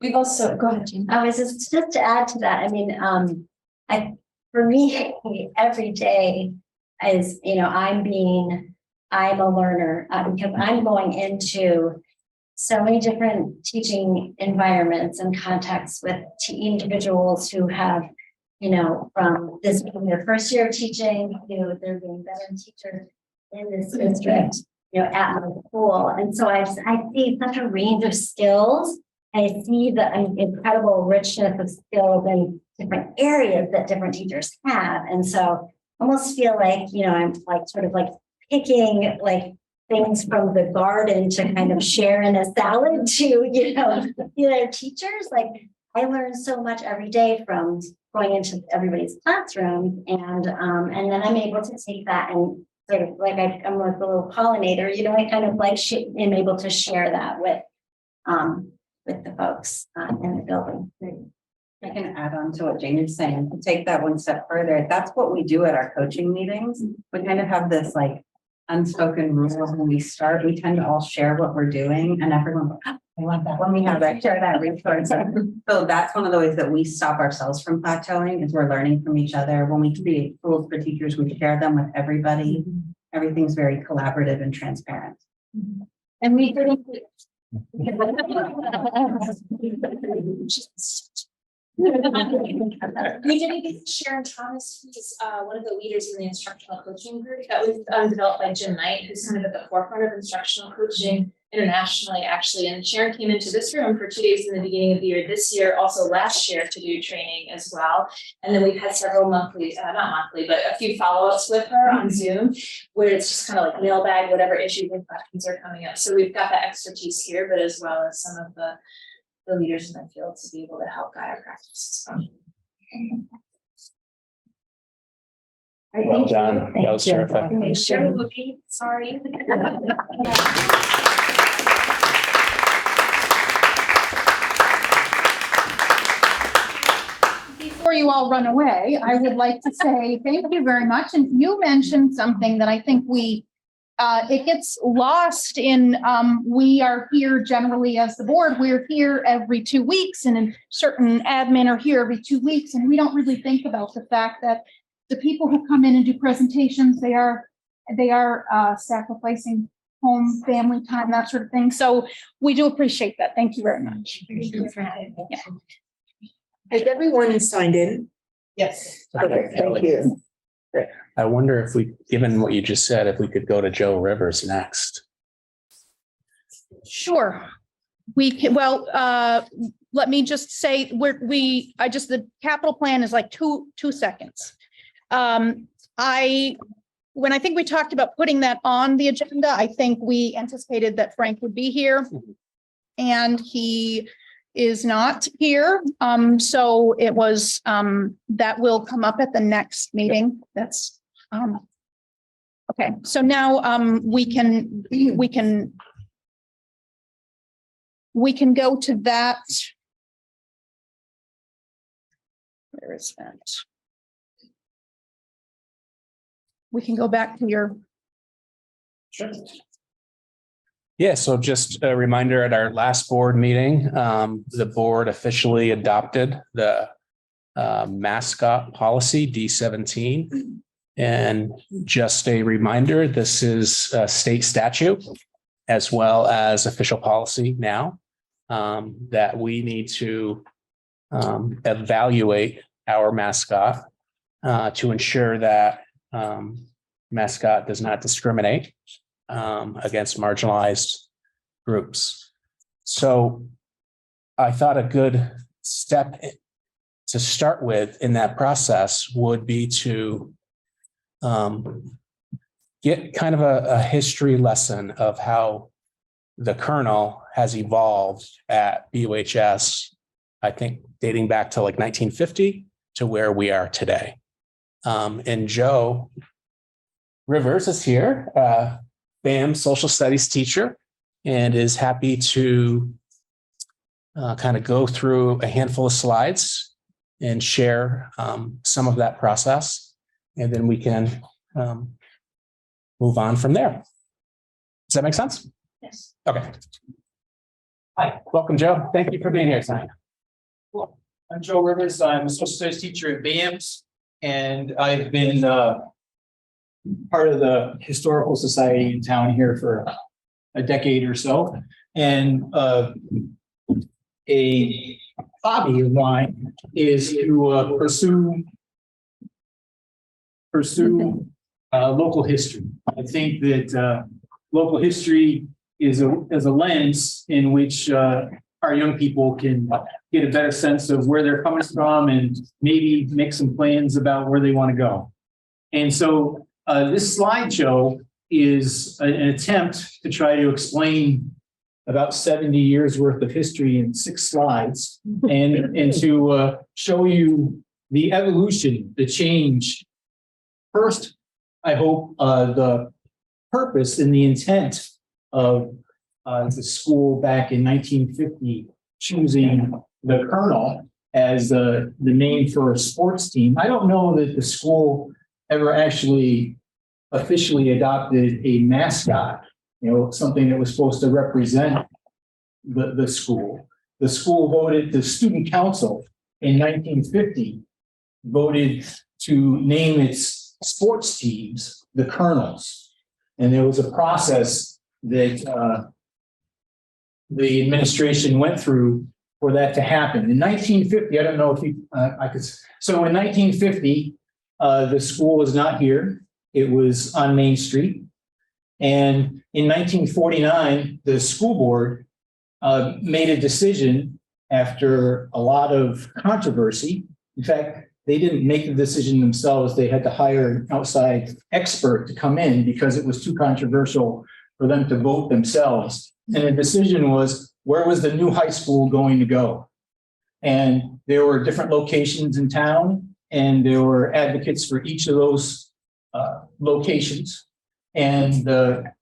We've also, go ahead, Jean. I was just to add to that. I mean, for me, every day is, I'm a learner because I'm going into so many different teaching environments and contexts with individuals who have, from their first year of teaching, they're being better teachers in this district, at my school. And so I see such a range of skills. I see the incredible richness of skills in different areas that different teachers have. And so I almost feel like, I'm like sort of like picking like things from the garden to kind of share in a salad to, teachers. Like I learn so much every day from going into everybody's classroom. And then I'm able to take that and sort of like I'm like a little pollinator, I kind of like am able to share that with the folks in the building. I can add on to what Jane is saying, to take that one step further. That's what we do at our coaching meetings. We kind of have this like unspoken rules when we start. We tend to all share what we're doing, and everyone goes, oh, I love that. When we have that, share that resource. So that's one of the ways that we stop ourselves from plateauing, is we're learning from each other. When we create tools for teachers, we share them with everybody. Everything's very collaborative and transparent. And we didn't. We did get Sharon Thomas, who's one of the leaders in the instructional coaching group that was developed by Jim Knight, who's kind of at the forefront of instructional coaching internationally, actually. And Sharon came into this room for 2 days in the beginning of the year this year, also last year, to do training as well. And then we've had several monthly, not monthly, but a few follow-ups with her on Zoom, where it's just kind of like mailbag, whatever issues and questions are coming up. So we've got that expertise here, but as well as some of the leaders in the field to be able to help guide our practice. Well done. That was terrific. Sure, Whoopi, sorry. Before you all run away, I would like to say thank you very much. And you mentioned something that I think we it gets lost in, we are here generally as the board, we're here every 2 weeks, and in certain admin are here every 2 weeks. And we don't really think about the fact that the people who come in and do presentations, they are sacrificing home, family time, that sort of thing. So we do appreciate that. Thank you very much. Thank you for having me. Has everyone signed in? Yes. Okay, thank you. I wonder if we, given what you just said, if we could go to Joe Rivers next. Sure. We can, well, let me just say, the capital plan is like two seconds. When I think we talked about putting that on the agenda, I think we anticipated that Frank would be here, and he is not here. So it was, that will come up at the next meeting. That's, okay. So now, we can go to that. Where is that? We can go back to your. Sure. Yeah, so just a reminder, at our last board meeting, the board officially adopted the mascot policy D17. And just a reminder, this is a state statute as well as official policy now, that we need to evaluate our mascot to ensure that Mascot does not discriminate against marginalized groups. So I thought a good step to start with in that process would be to get kind of a history lesson of how the kernel has evolved at BUHS, I think dating back to like 1950 to where we are today. And Joe Rivers is here, BAM social studies teacher, and is happy to kind of go through a handful of slides and share some of that process. And then we can move on from there. Does that make sense? Yes. Okay. Hi, welcome, Joe. Thank you for being here tonight. Cool. I'm Joe Rivers. I'm a social studies teacher at BAMS, and I've been part of the historical society in town here for a decade or so. And a hobby of mine is to pursue local history. I think that local history is a lens in which our young people can get a better sense of where they're coming from and maybe make some plans about where they want to go. And so this slideshow is an attempt to try to explain about 70 years worth of history in 6 slides and to show you the evolution, the change. First, I hope the purpose and the intent of the school back in 1950 choosing the Colonel as the name for a sports team. I don't know that the school ever actually officially adopted a mascot, something that was supposed to represent the school. The school voted, the student council in 1950 voted to name its sports teams the Colonels. And there was a process that the administration went through for that to happen. In 1950, I don't know if I could. So in 1950, the school was not here. It was on Main Street. And in 1949, the school board made a decision after a lot of controversy. In fact, they didn't make the decision themselves. They had to hire an outside expert to come in because it was too controversial for them to vote themselves. And the decision was, where was the new high school going to go? And there were different locations in town, and there were advocates for each of those locations. And the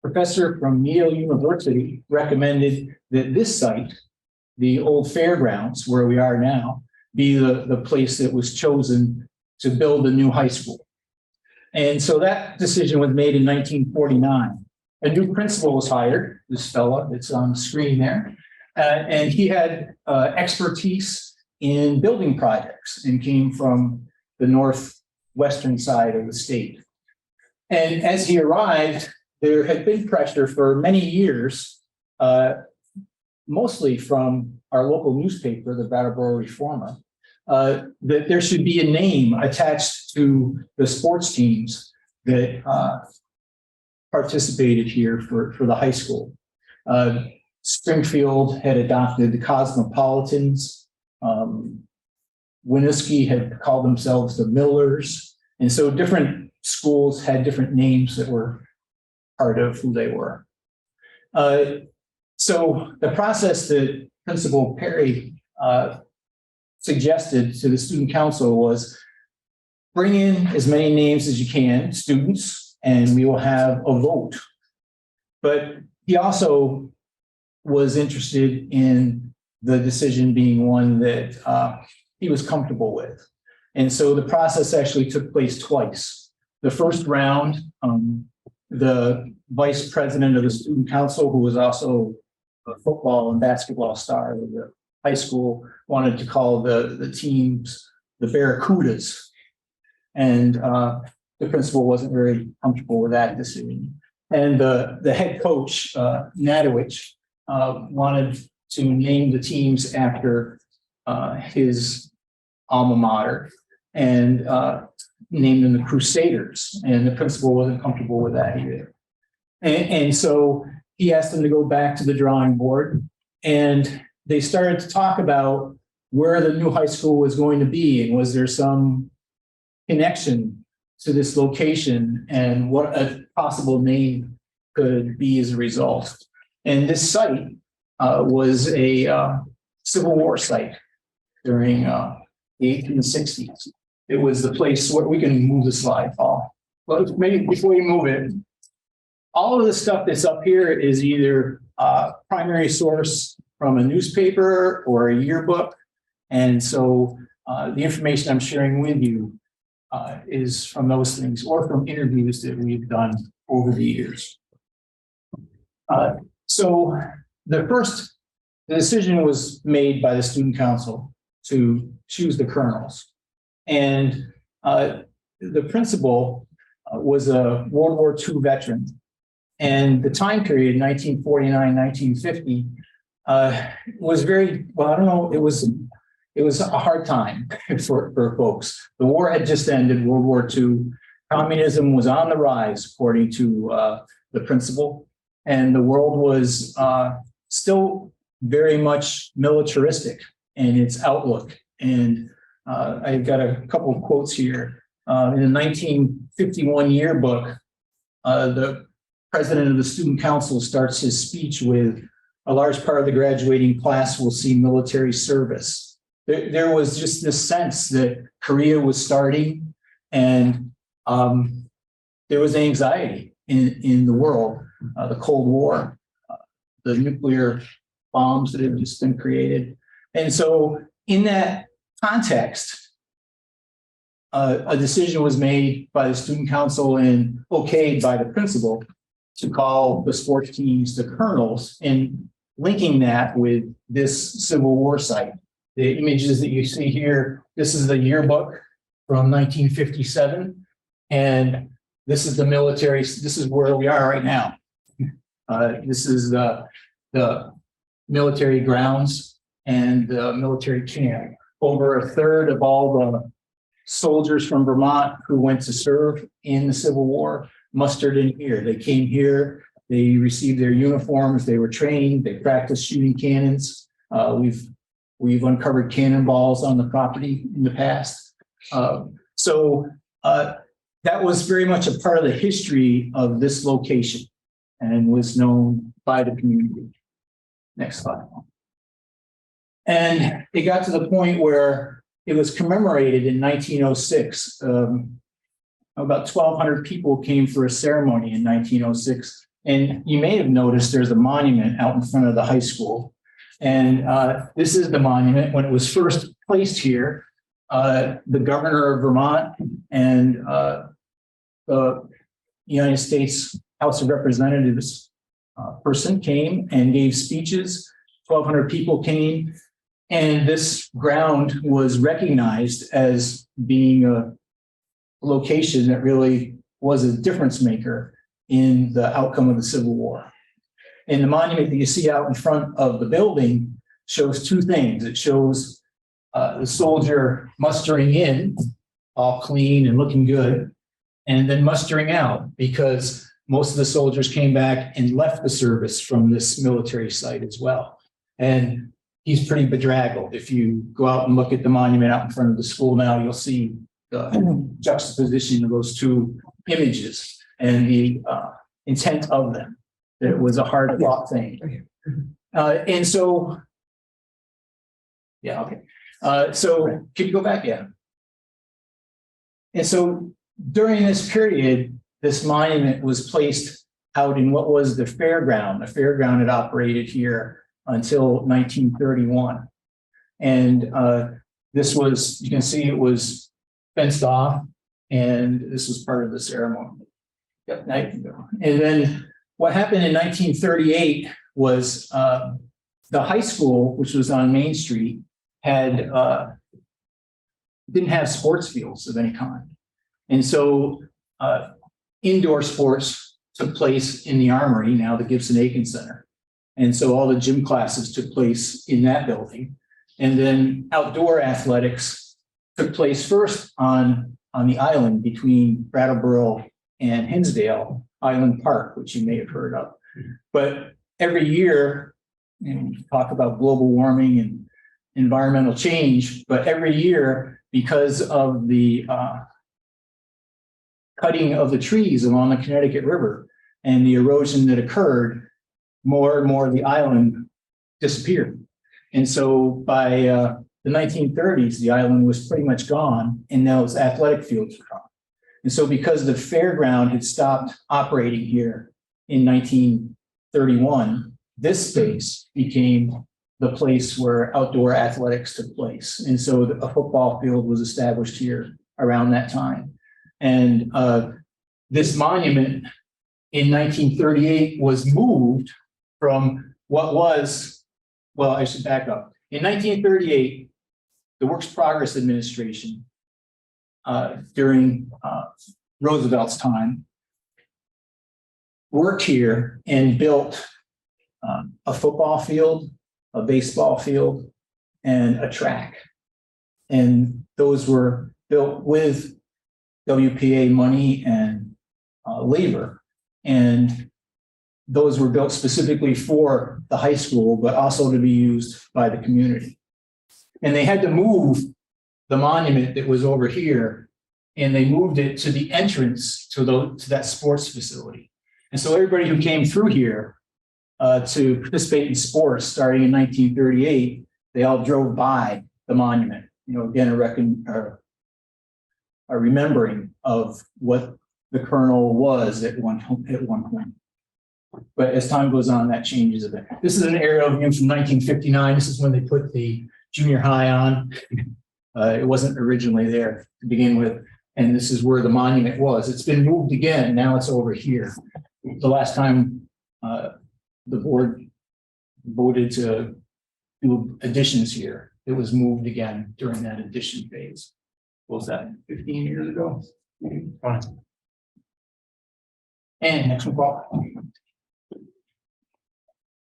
professor from Yale University recommended that this site, the old fairgrounds where we are now, be the place that was chosen to build the new high school. And so that decision was made in 1949. A new principal was hired, this fella that's on the screen there. And he had expertise in building projects and came from the northwestern side of the state. And as he arrived, there had been pressure for many years, mostly from our local newspaper, the Brattleboro Reformer, that there should be a name attached to the sports teams that participated here for the high school. Springfield had adopted the Cosmopolitans. Winooski had called themselves the Millers. And so different schools had different names that were part of who they were. So the process that Principal Perry suggested to the student council was bring in as many names as you can, students, and we will have a vote. But he also was interested in the decision being one that he was comfortable with. And so the process actually took place twice. The first round, the vice president of the student council, who was also a football and basketball star of the high school, wanted to call the teams the Barracudas. And the principal wasn't very comfortable with that decision. And the head coach, Natowich, wanted to name the teams after his alma mater and named them the Crusaders. And the principal wasn't comfortable with that either. And so he asked them to go back to the drawing board, and they started to talk about where the new high school was going to be, and was there some connection to this location and what a possible name could be as a result. And this site was a Civil War site during the 1860s. It was the place where we can move the slide, Paul. But maybe before you move it, all of the stuff that's up here is either a primary source from a newspaper or a yearbook. And so the information I'm sharing with you is from those things or from interviews that we've done over the years. So the decision was made by the student council to choose the colonels. And the principal was a World War II veteran. And the time period, 1949, 1950, was very, well, I don't know, it was a hard time for folks. The war had just ended, World War II. Communism was on the rise, according to the principal. And the world was still very much militaristic in its outlook. And I've got a couple of quotes here. In the 1951 yearbook, the president of the student council starts his speech with, a large part of the graduating class will see military service. There was just this sense that Korea was starting, and there was anxiety in the world, the Cold War, the nuclear bombs that had just been created. And so in that context, a decision was made by the student council and okayed by the principal to call the sports teams the colonels, and linking that with this Civil War site. The images that you see here, this is the yearbook from 1957. And this is the military, this is where we are right now. This is the military grounds and the military camp. Over a third of all the soldiers from Vermont who went to serve in the Civil War mustered in here. They came here, they received their uniforms, they were trained, they practiced shooting cannons. We've uncovered cannonballs on the property in the past. So that was very much a part of the history of this location and was known by the community. Next slide. And it got to the point where it was commemorated in 1906. About 1,200 people came for a ceremony in 1906. And you may have noticed there's a monument out in front of the high school. And this is the monument. When it was first placed here, the governor of Vermont and the the United States House of Representatives person came and gave speeches. 1,200 people came, and this ground was recognized as being a location that really was a difference maker in the outcome of the Civil War. And the monument that you see out in front of the building shows two things. It shows the soldier mustering in, all clean and looking good, and then mustering out, because most of the soldiers came back and left the service from this military site as well. And he's pretty bedraggled. If you go out and look at the monument out in front of the school now, you'll see the juxtaposition of those two images and the intent of them. That it was a hard fought thing. And so, yeah, okay. So can you go back? Yeah. And so during this period, this monument was placed out in what was the fairground. The fairground had operated here until 1931. And this was, you can see it was fenced off, and this was part of the ceremony. Yep, and then what happened in 1938 was the high school, which was on Main Street, had didn't have sports fields of any kind. And so indoor sports took place in the Armory, now the Gibson-Aiken Center. And so all the gym classes took place in that building. And then outdoor athletics took place first on the island between Brattleboro and Hinsdale, Island Park, which you may have heard of. But every year, and we talk about global warming and environmental change, but every year, because of the cutting of the trees along the Connecticut River and the erosion that occurred, more and more of the island disappeared. And so by the 1930s, the island was pretty much gone, and those athletic fields were gone. And so because the fairground had stopped operating here in 1931, this space became the place where outdoor athletics took place. And so a football field was established here around that time. And this monument in 1938 was moved from what was, well, I should back up. In 1938, the Works Progress Administration, during Roosevelt's time, worked here and built a football field, a baseball field, and a track. And those were built with WPA money and labor. And those were built specifically for the high school, but also to be used by the community. And they had to move the monument that was over here, and they moved it to the entrance to that sports facility. And so everybody who came through here to participate in sports starting in 1938, they all drove by the monument. You know, again, a remembering of what the Colonel was at one point. But as time goes on, that changes a bit. This is an aerial view from 1959. This is when they put the junior high on. It wasn't originally there to begin with. And this is where the monument was. It's been moved again. Now it's over here. The last time the board voted to do additions here, it was moved again during that addition phase. What was that, 15 years ago? Fine. And next one.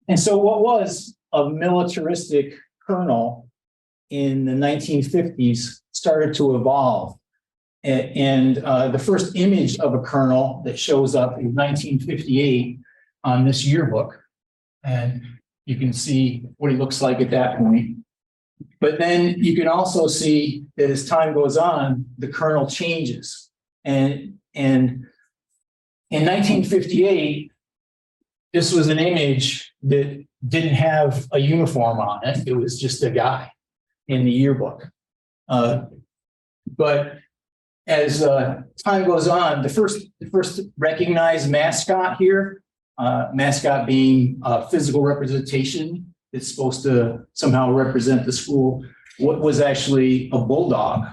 And so what was a militaristic colonel in the 1950s started to evolve. And the first image of a colonel that shows up in 1958 on this yearbook. And you can see what he looks like at that point. But then you can also see that as time goes on, the colonel changes. And in 1958, this was an image that didn't have a uniform on it. It was just a guy in the yearbook. But as time goes on, the first recognized mascot here, mascot being a physical representation, it's supposed to somehow represent the school, what was actually a bulldog.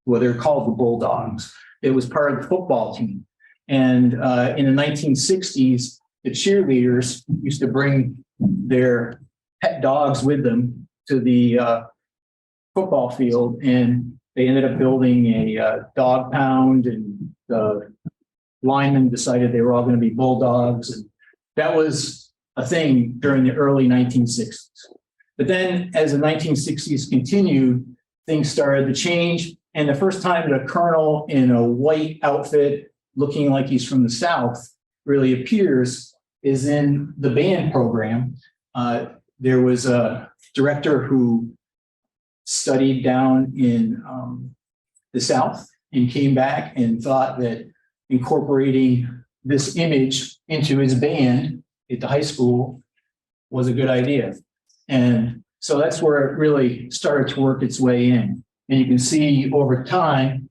Well, they're called the Bulldogs. It was part of the football team. And in the 1960s, the cheerleaders used to bring their pet dogs with them to the football field, and they ended up building a dog pound, and the linemen decided they were all going to be bulldogs. And that was a thing during the early 1960s. But then as the 1960s continued, things started to change. And the first time that a colonel in a white outfit looking like he's from the South really appears is in the band program. There was a director who studied down in the South and came back and thought that incorporating this image into his band at the high school was a good idea. And so that's where it really started to work its way in. And you can see over time,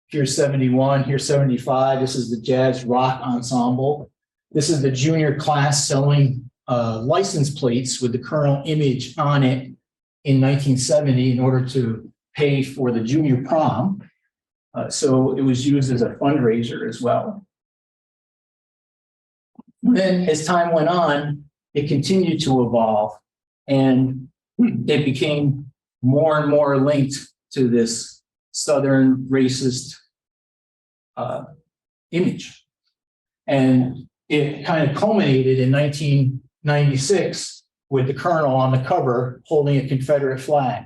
here's 71, here's 75. This is the jazz rock ensemble. This is the junior class selling license plates with the Colonel image on it in 1970 in order to pay for the junior prom. So it was used as a fundraiser as well. Then as time went on, it continued to evolve, and it became more and more linked to this Southern racist image. And it kind of culminated in 1996 with the Colonel on the cover holding a Confederate flag.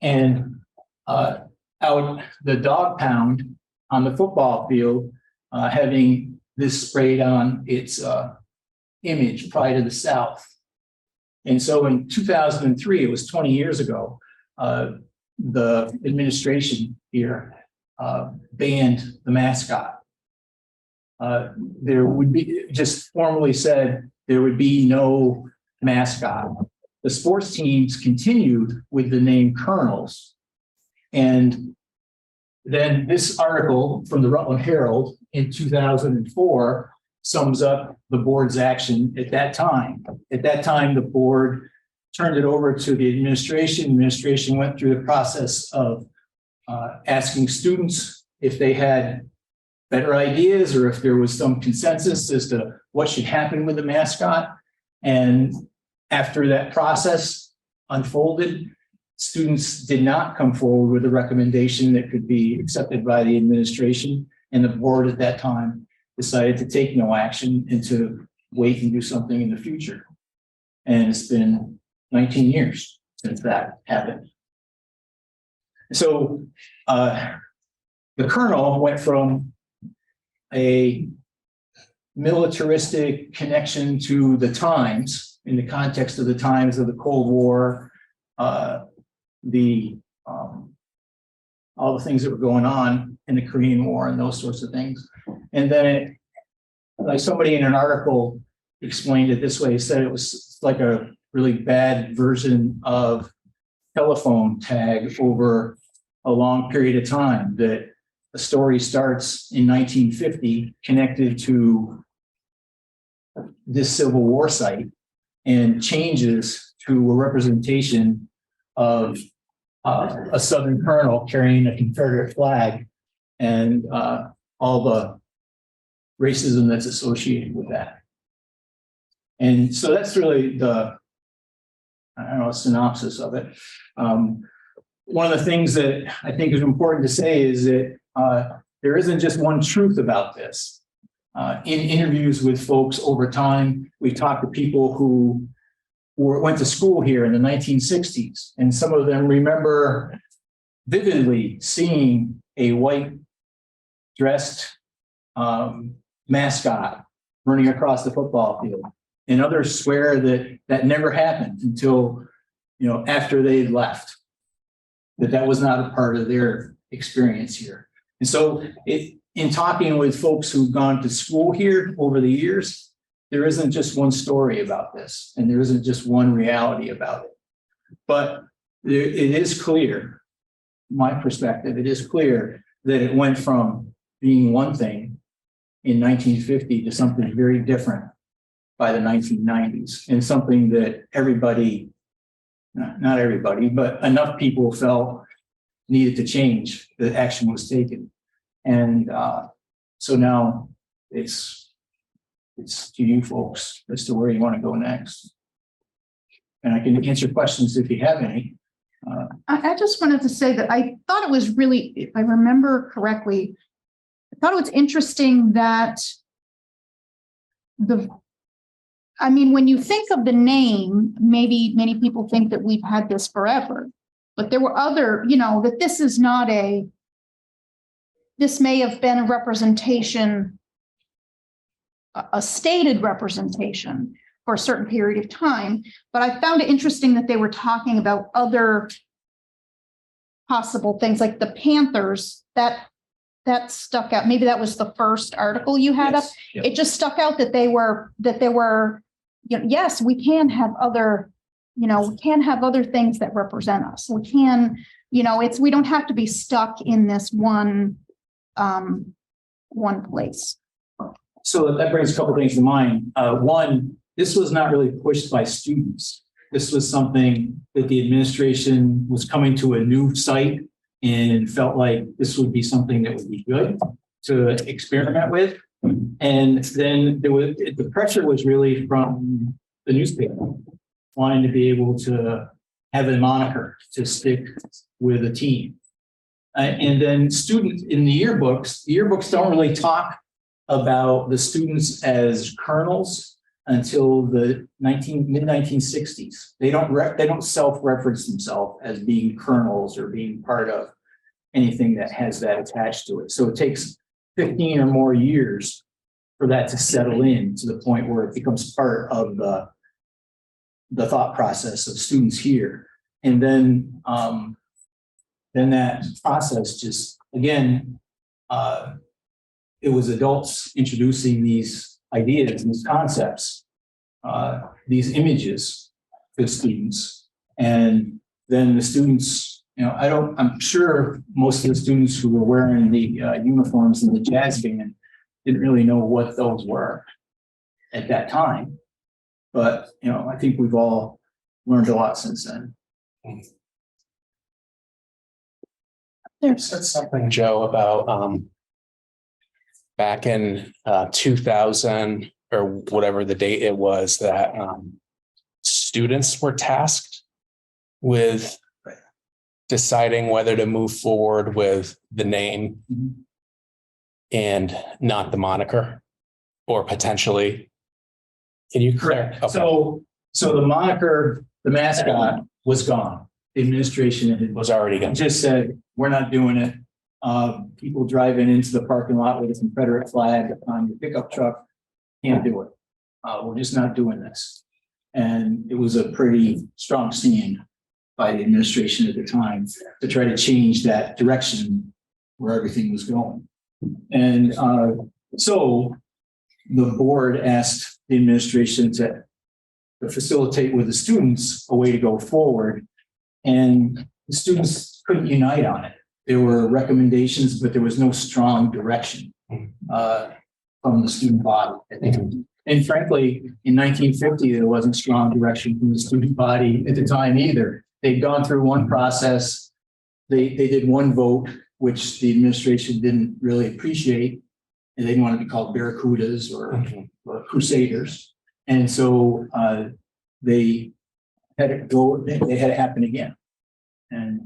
And out the dog pound on the football field, having this sprayed on its image, Pride of the South. And so in 2003, it was 20 years ago, the administration here banned the mascot. There would be, just formally said, there would be no mascot. The sports teams continued with the name Colonels. And then this article from the Rutland Herald in 2004 sums up the board's action at that time. At that time, the board turned it over to the administration. Administration went through the process of asking students if they had better ideas or if there was some consensus as to what should happen with the mascot. And after that process unfolded, students did not come forward with a recommendation that could be accepted by the administration. And the board at that time decided to take no action and to wait and do something in the future. And it's been 19 years since that happened. So the Colonel went from a militaristic connection to the times in the context of the times of the Cold War, all the things that were going on in the Korean War and those sorts of things. And then like somebody in an article explained it this way, he said it was like a really bad version of telephone tag over a long period of time, that the story starts in 1950 connected to this Civil War site and changes to a representation of a Southern colonel carrying a Confederate flag and all the racism that's associated with that. And so that's really the, I don't know, synopsis of it. One of the things that I think is important to say is that there isn't just one truth about this. In interviews with folks over time, we talked to people who went to school here in the 1960s, and some of them remember vividly seeing a white dressed mascot running across the football field. And others swear that that never happened until, after they left, that was not a part of their experience here. And so in talking with folks who've gone to school here over the years, there isn't just one story about this, and there isn't just one reality about it. But it is clear, my perspective, it is clear that it went from being one thing in 1950 to something very different by the 1990s, and something that everybody, not everybody, but enough people felt needed to change, that action was taken. And So now it's to you folks as to where you want to go next. And I can answer questions if you have any. I just wanted to say that I thought it was really, if I remember correctly, I thought it was interesting that when you think of the name, maybe many people think that we've had this forever, but there were other, that this may have been a representation, a stated representation for a certain period of time. But I found it interesting that they were talking about other possible things like the Panthers, that stuck out. Maybe that was the first article you had up. It just stuck out that there were, yes, we can have other, we can have other things that represent us. We can, we don't have to be stuck in this one place. So that brings a couple of things to mind. One, this was not really pushed by students. This was something that the administration was coming to a new site and felt like this would be something that would be good to experiment with. And then the pressure was really from the newspaper, wanting to be able to have a moniker to stick with a team. And then students in the yearbooks don't really talk about the students as colonels until the mid-1960s. They don't self-reference themselves as being colonels or being part of anything that has that attached to it. So it takes 15 or more years for that to settle in to the point where it becomes part of the thought process of students here. And then that process just, again, it was adults introducing these ideas and these concepts, these images to students. And then the students, I'm sure most of the students who were wearing the uniforms in the jazz band didn't really know what those were at that time. But, I think we've all learned a lot since then. You said something, Joe, about back in 2000 or whatever the date it was that students were tasked with deciding whether to move forward with the name and not the moniker, or potentially. Can you correct? Okay. So the moniker, the mascot, was gone. The administration was already gone. Just said, we're not doing it. People driving into the parking lot with a Confederate flag on your pickup truck can't do it. We're just not doing this. And it was a pretty strong stand by the administration at the time to try to change that direction where everything was going. And so the board asked the administration to facilitate with the students a way to go forward. And the students couldn't unite on it. There were recommendations, but there was no strong direction from the student body, I think. And frankly, in 1950, there wasn't strong direction from the student body at the time either. They'd gone through one process. They did one vote, which the administration didn't really appreciate. And they didn't want to be called Barracudas or Crusaders. And so they had it go, they had it happen again. And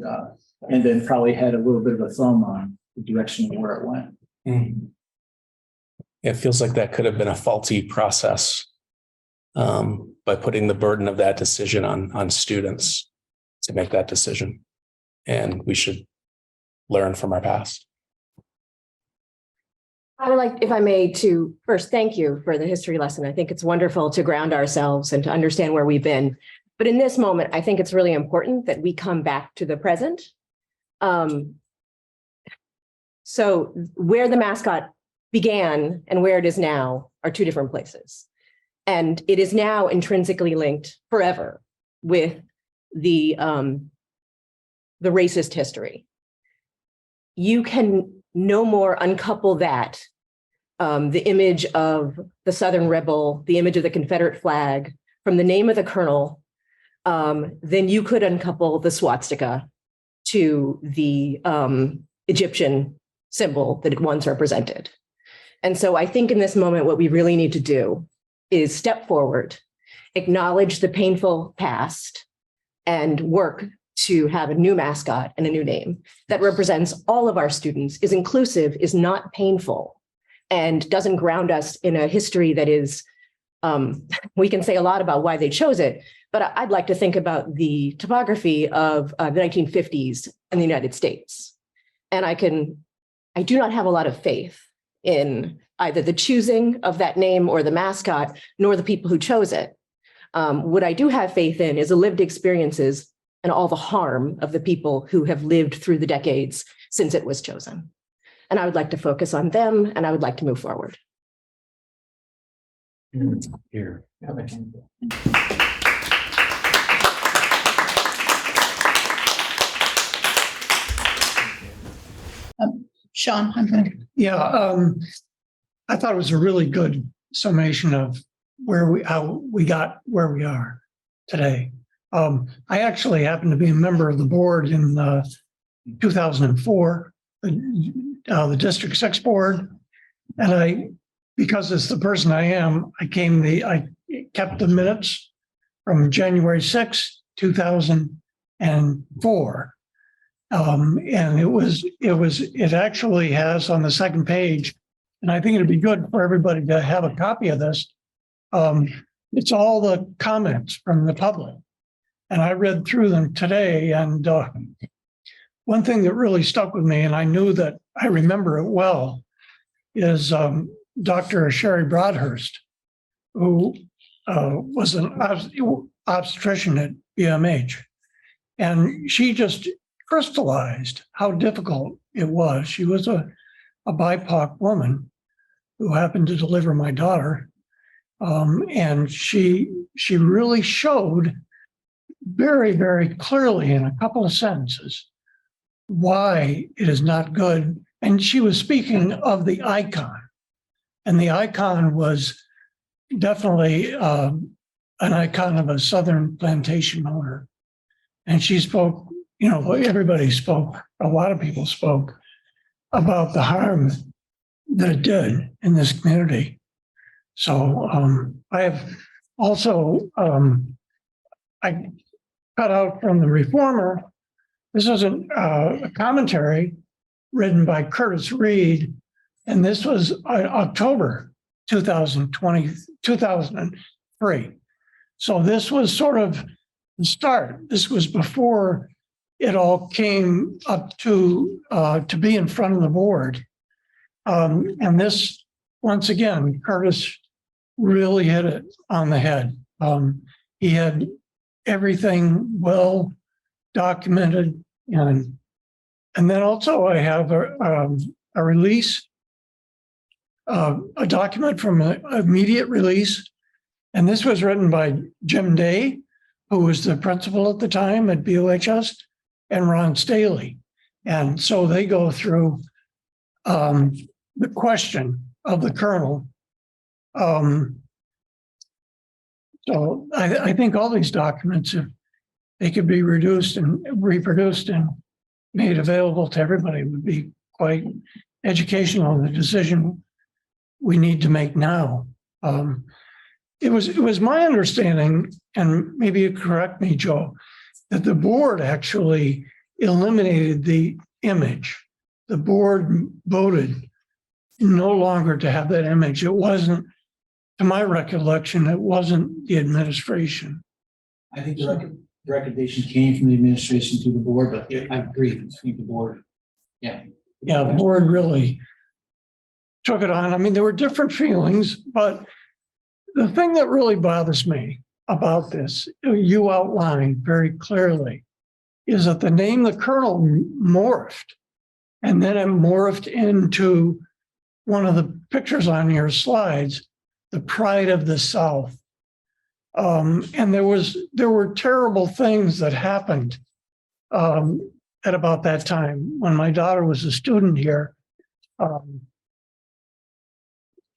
then probably had a little bit of a thumb on the direction of where it went. It feels like that could have been a faulty process by putting the burden of that decision on students to make that decision. And we should learn from our past. I would like, if I may, to first thank you for the history lesson. I think it's wonderful to ground ourselves and to understand where we've been. But in this moment, I think it's really important that we come back to the present. So where the mascot began and where it is now are two different places. And it is now intrinsically linked forever with the racist history. You can no more uncouple that, the image of the Southern rebel, the image of the Confederate flag from the name of the colonel, then you could uncouple the swastika to the Egyptian symbol that it once represented. And so I think in this moment, what we really need to do is step forward, acknowledge the painful past, and work to have a new mascot and a new name that represents all of our students, is inclusive, is not painful, and doesn't ground us in a history that is, we can say a lot about why they chose it, but I'd like to think about the topography of the 1950s in the United States. And I do not have a lot of faith in either the choosing of that name or the mascot, nor the people who chose it. What I do have faith in is the lived experiences and all the harm of the people who have lived through the decades since it was chosen. And I would like to focus on them, and I would like to move forward. Here. Sean, I'm going. Yeah, I thought it was a really good summation of how we got where we are today. I actually happened to be a member of the board in 2004, the District 6 board, and because it's the person I am, I kept the minutes from January 6, 2004. And it actually has on the second page, and I think it'd be good for everybody to have a copy of this. It's all the comments from the public. And I read through them today. And one thing that really stuck with me, and I knew that I remember it well, is Dr. Sherry Broadhurst, who was an obstetrician at BMH. And she just crystallized how difficult it was. She was a BIPOC woman who happened to deliver my daughter. And she really showed very, very clearly in a couple of sentences why it is not good. And she was speaking of the icon. And the icon was definitely an icon of a Southern plantation owner. And she spoke, everybody spoke, a lot of people spoke about the harm that it did in this community. So I have also, I cut out from the Reformer. This is a commentary written by Curtis Reed, and this was October 2003. So this was sort of the start. This was before it all came up to be in front of the board. And this, once again, Curtis really hit it on the head. He had everything well documented. And then also I have a release, a document from an immediate release. And this was written by Jim Day, who was the principal at the time at BUHS, and Ron Staley. And so they go through the question of the colonel. So I think all these documents, if they could be reduced and reproduced and made available to everybody, would be quite educational in the decision we need to make now. It was my understanding, and maybe you correct me, Joe, that the board actually eliminated the image. The board voted no longer to have that image. It wasn't, to my recollection, it wasn't the administration. I think the recommendation came from the administration to the board, but I agree, I think the board, yeah. Yeah, the board really took it on. I mean, there were different feelings, but the thing that really bothers me about this, you outlined very clearly, is that the name the colonel morphed, and then it morphed into one of the pictures on your slides, the pride of the South. And there were terrible things that happened at about that time when my daughter was a student here.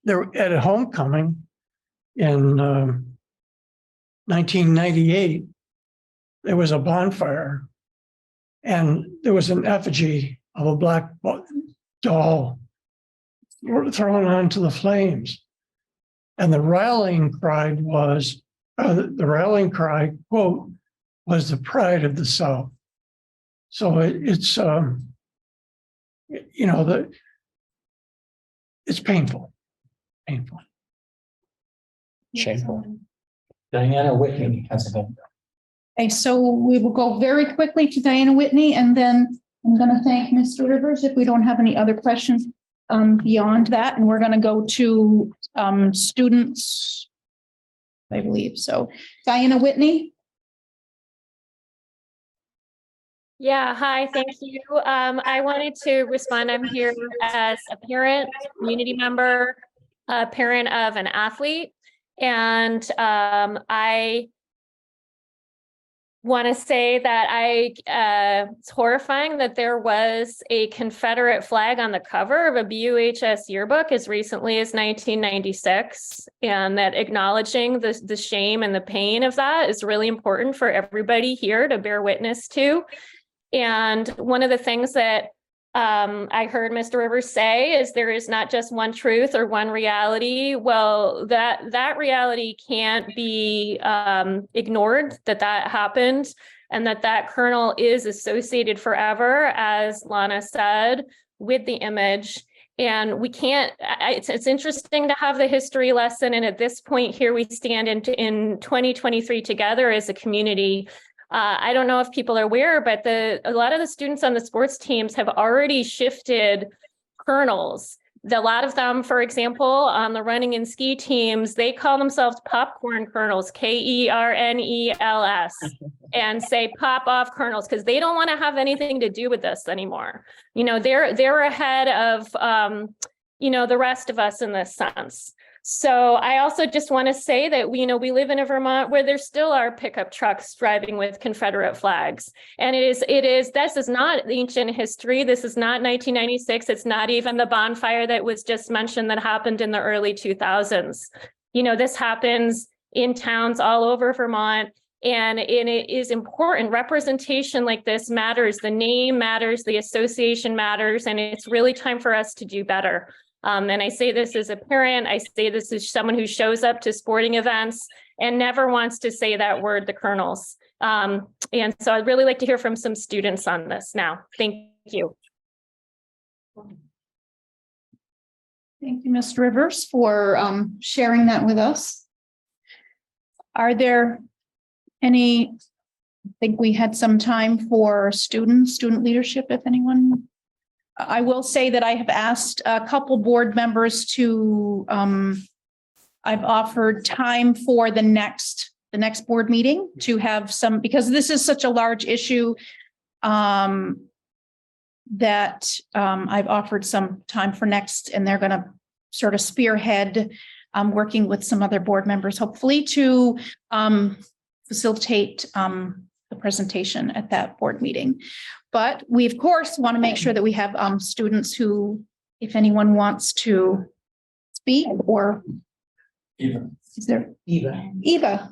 There at a homecoming in 1998, there was a bonfire, and there was an effigy of a black doll were thrown onto the flames. And the rallying cry was, quote, was the pride of the South. So it's it's painful. Shameful. Diana Whitney has a vote. Okay, so we will go very quickly to Diana Whitney, and then I'm going to thank Mr. Rivers if we don't have any other questions beyond that. And we're going to go to students, I believe. So Diana Whitney. Yeah, hi, thank you. I wanted to respond. I'm here as a parent, community member, a parent of an athlete. And I want to say that it's horrifying that there was a Confederate flag on the cover of a BUHS yearbook as recently as 1996, and that acknowledging the shame and the pain of that is really important for everybody here to bear witness to. And one of the things that I heard Mr. Rivers say is there is not just one truth or one reality. Well, that reality can't be ignored, that happened, and that colonel is associated forever, as Lana said, with the image. And we can't, it's interesting to have the history lesson. And at this point here, we stand in 2023 together as a community. I don't know if people are aware, but a lot of the students on the sports teams have already shifted colonels. A lot of them, for example, on the running and ski teams, they call themselves popcorn colonels, KERNELS, and say pop off colonels because they don't want to have anything to do with this anymore. They're ahead of the rest of us in this sense. So I also just want to say that we live in a Vermont where there still are pickup trucks driving with Confederate flags. And this is not ancient history. This is not 1996. It's not even the bonfire that was just mentioned that happened in the early 2000s. This happens in towns all over Vermont. And it is important. Representation like this matters. The name matters. The association matters. And it's really time for us to do better. And I say this as a parent, I say this as someone who shows up to sporting events and never wants to say that word, the colonels. And so I'd really like to hear from some students on this now. Thank you. Thank you, Ms. Rivers, for sharing that with us. Are there any, I think we had some time for student leadership, if anyone. I will say that I have asked a couple board members to, I've offered time for the next board meeting to have some, because this is such a large issue, that I've offered some time for next, and they're going to sort of spearhead working with some other board members, hopefully to facilitate the presentation at that board meeting. But we, of course, want to make sure that we have students who, if anyone wants to speak, or Eva. Is there Eva.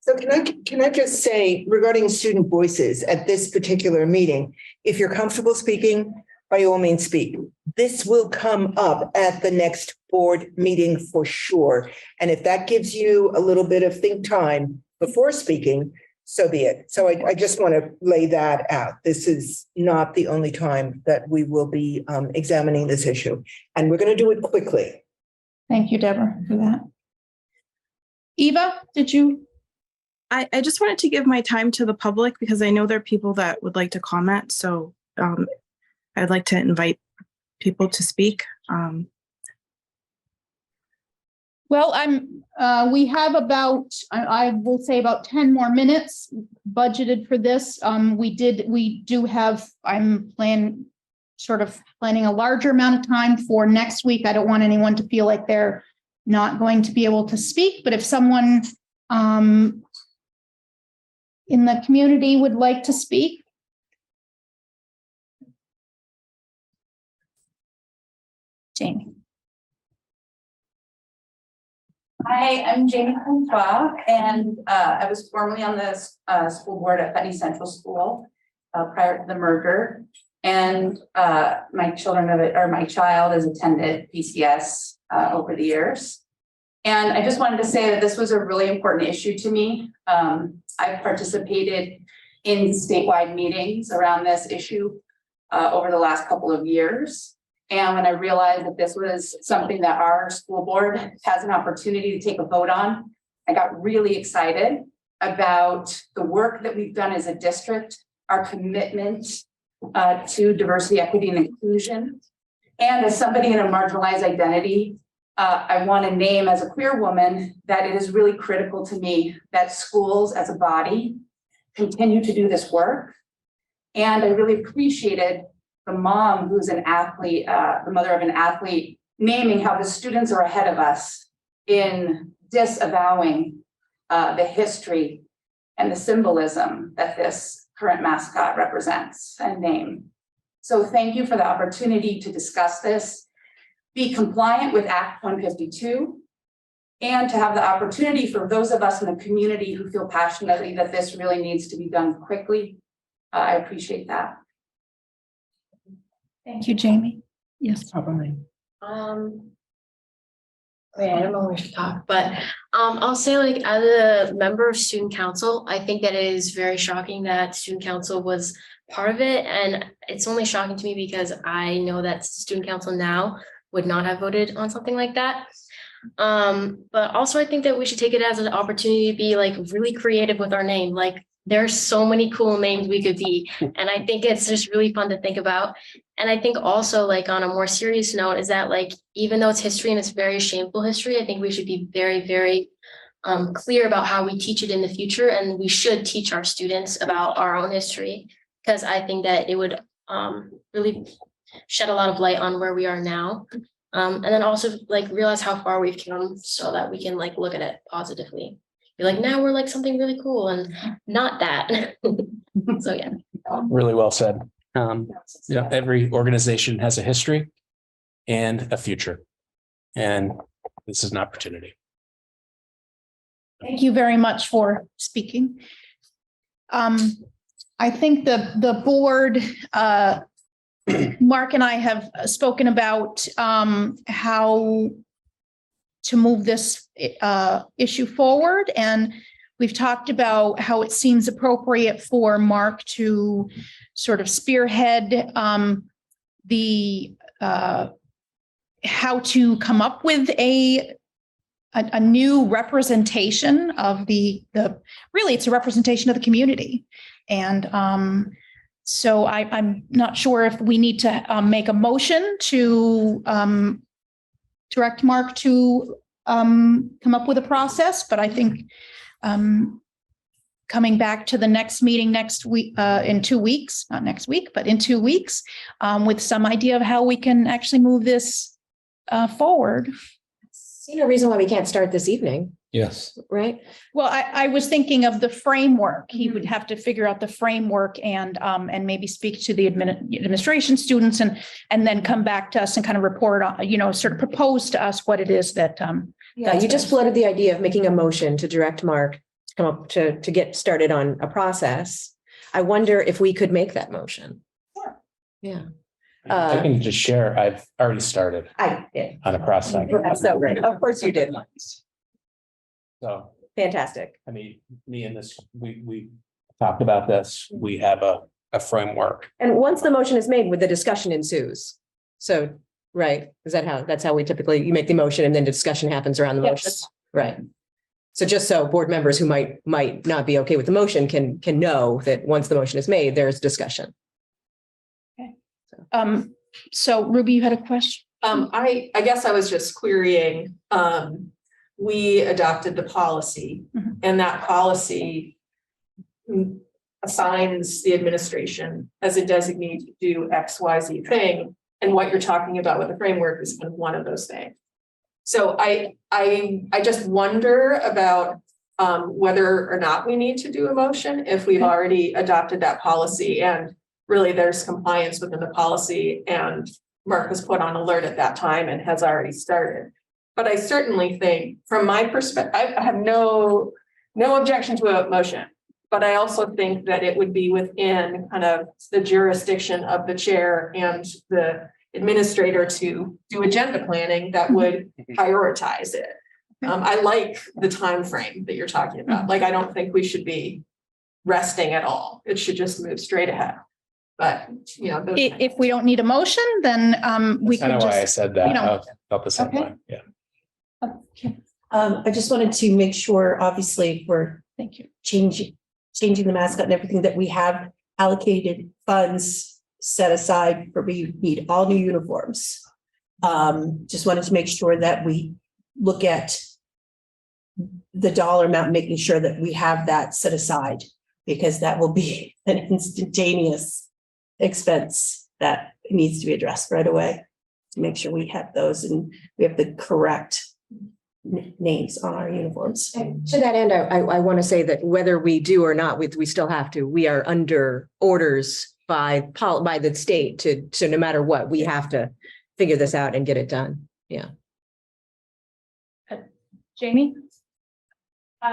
So can I just say regarding student voices at this particular meeting, if you're comfortable speaking, by all means speak. This will come up at the next board meeting for sure. And if that gives you a little bit of think time before speaking, so be it. So I just want to lay that out. This is not the only time that we will be examining this issue, and we're going to do it quickly. Thank you, Deborah, for that. Eva, did you? I just wanted to give my time to the public because I know there are people that would like to comment. So I'd like to invite people to speak. Well, we have about, I will say about 10 more minutes budgeted for this. We do have, I'm planning a larger amount of time for next week. I don't want anyone to feel like they're not going to be able to speak, but if someone in the community would like to speak. Jamie. Hi, I'm Jamie Kumpa, and I was formerly on the school board at Putney Central School prior to the merger. And my child has attended PCS over the years. And I just wanted to say that this was a really important issue to me. I've participated in statewide meetings around this issue over the last couple of years. And when I realized that this was something that our school board has an opportunity to take a vote on, I got really excited about the work that we've done as a district, our commitment to diversity, equity, and inclusion. And as somebody in a marginalized identity, I want to name as a queer woman that it is really critical to me that schools as a body continue to do this work. And I really appreciated the mom who's an athlete, the mother of an athlete, naming how the students are ahead of us in disavowing the history and the symbolism that this current mascot represents and name. So thank you for the opportunity to discuss this, be compliant with Act 152, and to have the opportunity for those of us in the community who feel passionately that this really needs to be done quickly. I appreciate that. Thank you, Jamie. Yes. I don't know where to talk, but I'll say, like, as a member of student council, I think that it is very shocking that student council was part of it. And it's only shocking to me because I know that student council now would not have voted on something like that. But also I think that we should take it as an opportunity to be like really creative with our name. Like, there's so many cool names we could be. And I think it's just really fun to think about. And I think also, like, on a more serious note is that, like, even though it's history and it's very shameful history, I think we should be very, very clear about how we teach it in the future. And we should teach our students about our own history, because I think that it would really shed a lot of light on where we are now. And then also, like, realize how far we've come so that we can, like, look at it positively. Be like, now we're like something really cool and not that. So yeah. Really well said. Every organization has a history and a future, and this is an opportunity. Thank you very much for speaking. I think the board, Mark and I have spoken about how to move this issue forward. And we've talked about how it seems appropriate for Mark to sort of spearhead the how to come up with a new representation of the really, it's a representation of the community. And so I'm not sure if we need to make a motion to direct Mark to come up with a process, but I think coming back to the next meeting next week, in 2 weeks, not next week, but in 2 weeks, with some idea of how we can actually move this forward. See no reason why we can't start this evening. Yes. Right. Well, I was thinking of the framework. He would have to figure out the framework and maybe speak to the administration students and then come back to us and kind of report on, sort of propose to us what it is that. Yeah, you just floated the idea of making a motion to direct Mark to come up to get started on a process. I wonder if we could make that motion. Sure. Yeah. I can just share, I've already started I did. on a process. That's so great. Of course you did. So, fantastic. I mean, me and this, we talked about this. We have a framework. And once the motion is made, with the discussion ensues. So, right, that's how we typically, you make the motion and then discussion happens around the motion. Right. So just so board members who might not be okay with the motion can know that once the motion is made, there's discussion. Okay. So Ruby, you had a question? I guess I was just querying, we adopted the policy, and that policy assigns the administration as a designee to do X, Y, Z thing. And what you're talking about with the framework is kind of one of those things. So I just wonder about whether or not we need to do a motion if we've already adopted that policy and really there's compliance within the policy and Mark was put on alert at that time and has already started. But I certainly think from my perspective, I have no objection to a motion, But I also think that it would be within kind of the jurisdiction of the chair and the administrator to do agenda planning that would prioritize it. I like the time frame that you're talking about. Like, I don't think we should be resting at all. It should just move straight ahead. But, you know, If we don't need a motion, then we Kind could of why I just, said that. you know. I felt the same Okay. way. Yeah. I just wanted to make sure, obviously, we're Thank you. changing the mascot and everything, that we have allocated funds set aside for we need all new uniforms. Just wanted to make sure that we look at the dollar amount, making sure that we have that set aside, because that will be an instantaneous expense that needs to be addressed right away, to make sure we have those and we have the correct names on our uniforms. To that end, I want to say that whether we do or not, we still have to, we are under orders by the state so no matter what, we have to figure this out and get it done. Yeah. Jamie?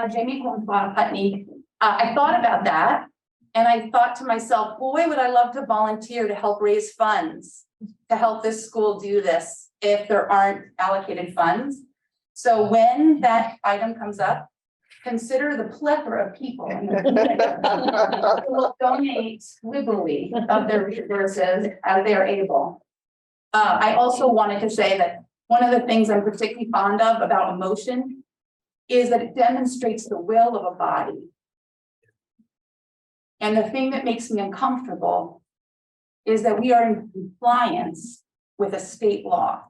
Jamie Putney. I thought about that and I thought to myself, boy, would I love to volunteer to help raise funds to help this school do this if there aren't allocated funds. So when that item comes up, consider the plethora of people who will donate liberally of their resources as they are able. I also wanted to say that one of the things I'm particularly fond of about emotion is that it demonstrates the will of a body. And the thing that makes me uncomfortable is that we are in compliance with a state law.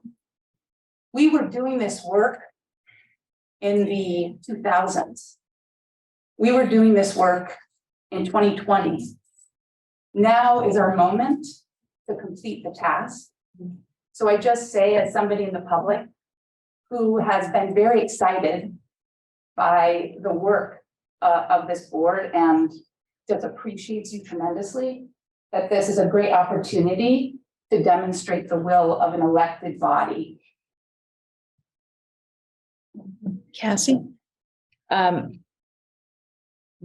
We were doing this work in the 2000s. We were doing this work in 2020. Now is our moment to complete the task. So I just say, as somebody in the public who has been very excited by the work of this board and just appreciates you tremendously, that this is a great opportunity to demonstrate the will of an elected body. Cassie?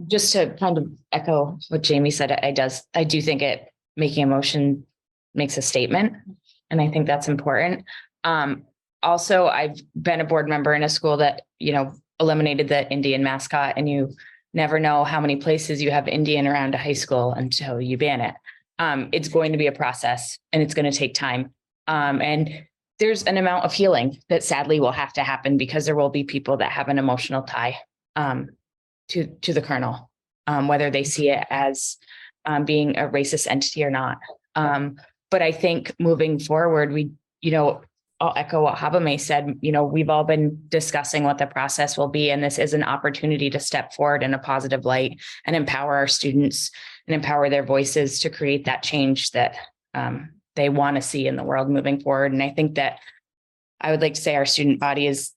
Just to kind of echo what Jamie said, I do think making a motion makes a statement. And I think that's important. Also, I've been a board member in a school that, eliminated the Indian mascot, and you never know how many places you have Indian around a high school until you ban it. It's going to be a process and it's going to take time. And there's an amount of healing that sadly will have to happen because there will be people that have an emotional tie to the colonel, whether they see it as being a racist entity or not. But I think moving forward, I'll echo what Habame said, we've all been discussing what the process will be, and this is an opportunity to step forward in a positive light and empower our students and empower their voices to create that change that they want to see in the world moving forward. And I think that I would like to say our student body is,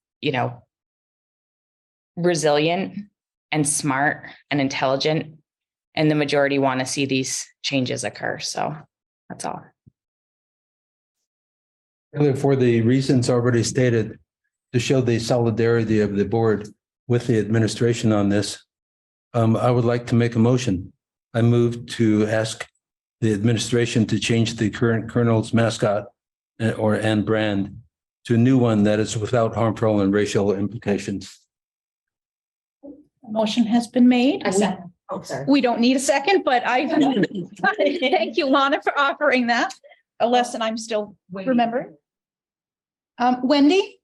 resilient and smart and intelligent, and the majority want to see these changes occur. So that's all. For the reasons already stated, to show the solidarity of the board with the administration on this, I would like to make a motion. I move to ask the administration to change the current colonel's mascot and brand to a new one that is without harmful and racial implications. Motion has been made. Oh, sorry. We don't need a second, but thank you, Lana, for offering that. A lesson I'm still remembering. Wendy?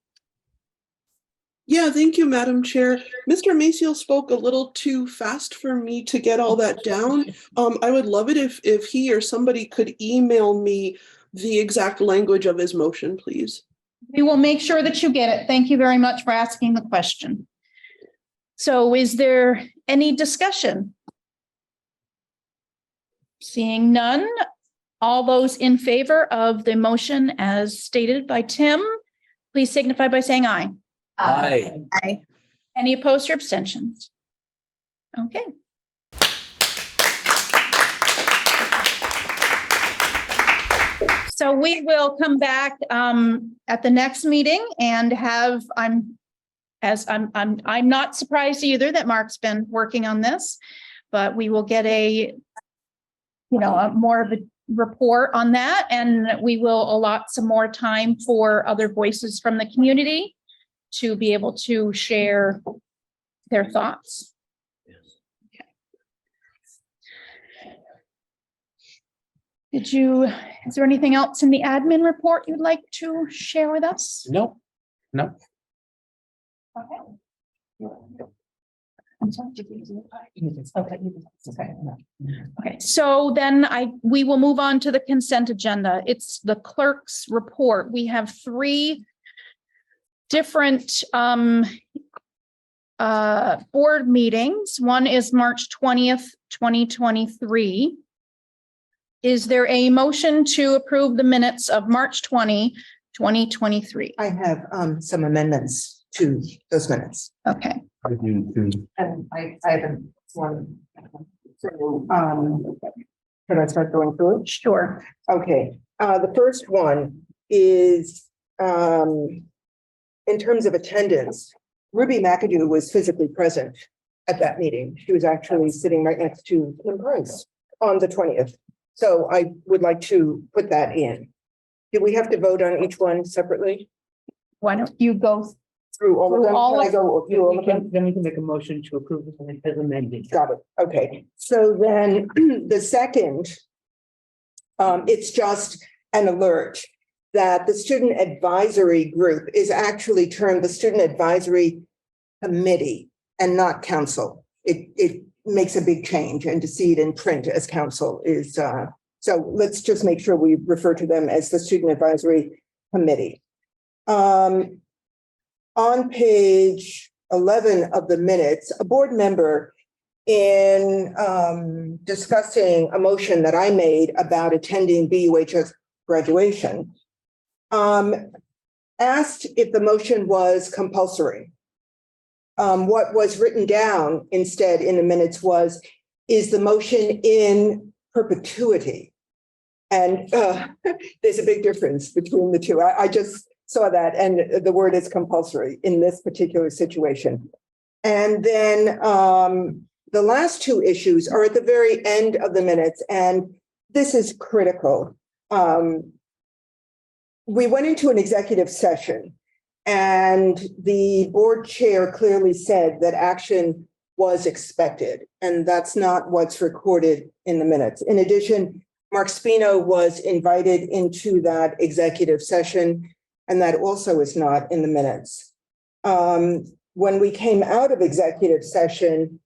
Yeah, thank you, Madam Chair. Mr. Maciel spoke a little too fast for me to get all that down. I would love it if he or somebody could email me the exact language of his motion, please. We will make sure that you get it. Thank you very much for asking the question. So is there any discussion? Seeing none, all those in favor of the motion as stated by Tim, please signify by saying aye. Aye. Aye. Any opposed or abstentions? Okay. So we will come back at the next meeting and I'm not surprised either that Mark's been working on this, but we will get a more of a report on that, and we will allot some more time for other voices from the community to be able to share their thoughts. Is there anything else in the admin report you'd like to share with us? No. Okay. I'm sorry. Okay, so then we will move on to the consent agenda. It's the clerk's report. We have 3 different board meetings. One is March 20th, 2023. Is there a motion to approve the minutes of March 20, 2023? I have some amendments to those minutes. Okay. I do too. And I haven't one. So, can I start going through it? Sure. Okay, the first one is, in terms of attendance, Ruby McAdoo was physically present at that meeting. She was actually sitting right next to Kim Price on the 20th. So I would like to put that in. Do we have to vote on each one separately? Why don't you go through all of them? all Can I of- go through all of them? Then we can make a motion to approve it as amended. Got it. Okay. So then the second, it's just an alert that the student advisory group is actually termed the Student Advisory Committee and not council. It makes a big change, and to see it in print as council is, so let's just make sure we refer to them as the Student Advisory Committee. On page 11 of the minutes, a board member in discussing a motion that I made about attending BUHS graduation, asked if the motion was compulsory. What was written down instead in the minutes was, is the motion in perpetuity? And there's a big difference between the two. I just saw that, and the word is compulsory in this particular situation. And then the last 2 issues are at the very end of the minutes, and this is critical. We went into an executive session, and the board chair clearly said that action was expected, and that's not what's recorded in the minutes. In addition, Mark Spino was invited into that executive session, and that also is not in the minutes. When we came out of executive session,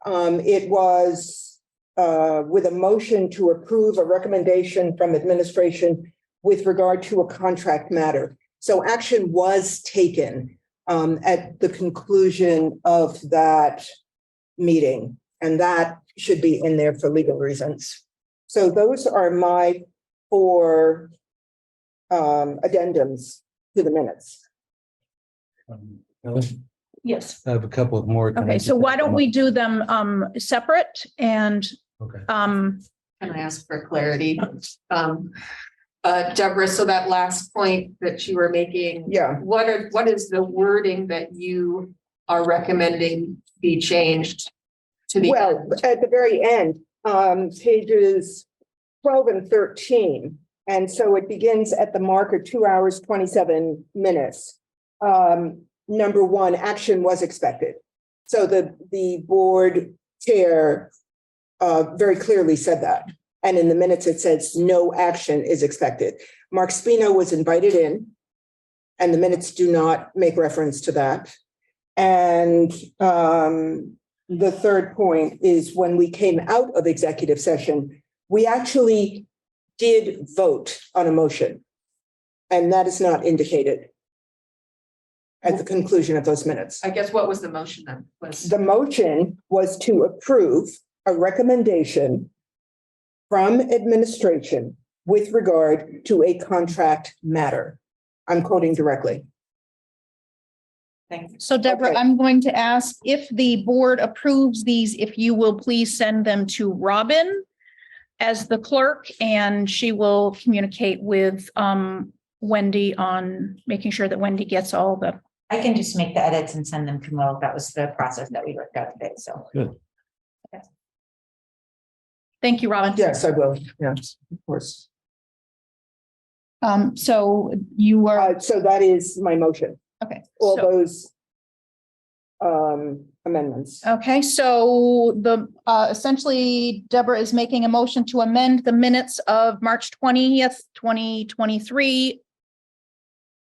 it was with a motion to approve a recommendation from administration with regard to a contract matter. So action was taken at the conclusion of that meeting, and that should be in there for legal reasons. So those are my 4 addendums to the minutes. Yes. I have a couple of more. Can I Okay, just so why have don't them we up? do them separate and Can I ask for clarity? Deborah, so that last point that you were making. Yeah. What is the wording that you are recommending be changed to the Well, end? at the very end, pages 12 and 13. And so it begins at the marker 2 hours, 27 minutes. Number 1, action was expected. So the board chair very clearly said that. And in the minutes, it says no action is expected. Mark Spino was invited in, and the minutes do not make reference to that. And the third point is when we came out of executive session, we actually did vote on a motion. And that is not indicated at the conclusion of those minutes. I guess what was the motion then? The motion was to approve a recommendation from administration with regard to a contract matter. I'm quoting directly. Thank you. so Deborah, I'm going to ask if the board approves these, if you will please send them to Robin as the clerk, and she will communicate with Wendy on making sure that Wendy gets all the. I can just make the edits and send them to Mo. That was the process that we worked out today, so. Good. Thank you, Robin. Yes, I will. Yes, of course. So you are, So that is my motion. okay. All so- those amendments. Okay, so the, essentially Deborah is making a motion to amend the minutes of March 20th, 2023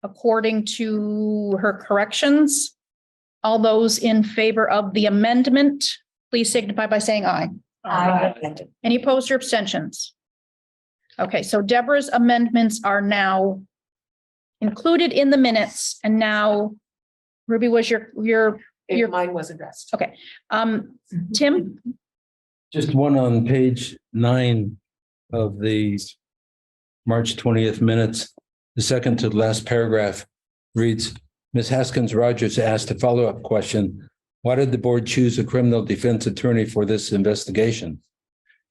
according to her corrections. All those in favor of the amendment, please signify by saying aye. Aye. Any opposed or abstentions? Okay, so Deborah's amendments are now included in the minutes, and now Ruby, was your Mine was addressed. okay. Tim? Just one on page 9 of the March 20th minutes. The second to the last paragraph reads, Ms. Haskins Rogers asked a follow-up question. Why did the board choose a criminal defense attorney for this investigation?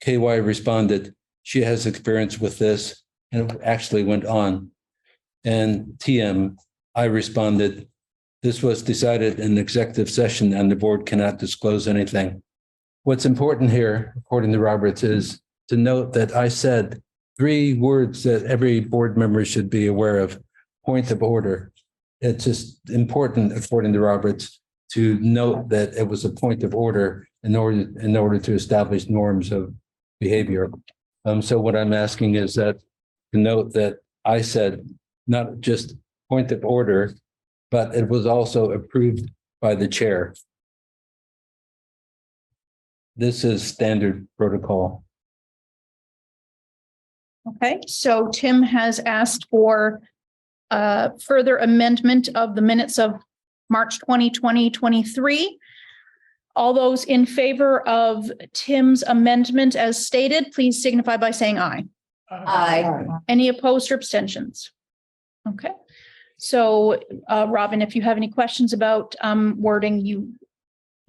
KY responded, she has experience with this, and it actually went on. And TM, I responded, this was decided in executive session and the board cannot disclose anything. What's important here, according to Roberts, is to note that I said 3 words that every board member should be aware of. Point of order. It's just important, according to Roberts, to note that it was a point of order in order to establish norms of behavior. So what I'm asking is that to note that I said not just point of order, but it was also approved by the chair. This is standard protocol. Okay, so Tim has asked for further amendment of the minutes of March 2023. All those in favor of Tim's amendment as stated, please signify by saying aye. Aye. Any opposed or abstentions? Okay, so Robin, if you have any questions about wording, you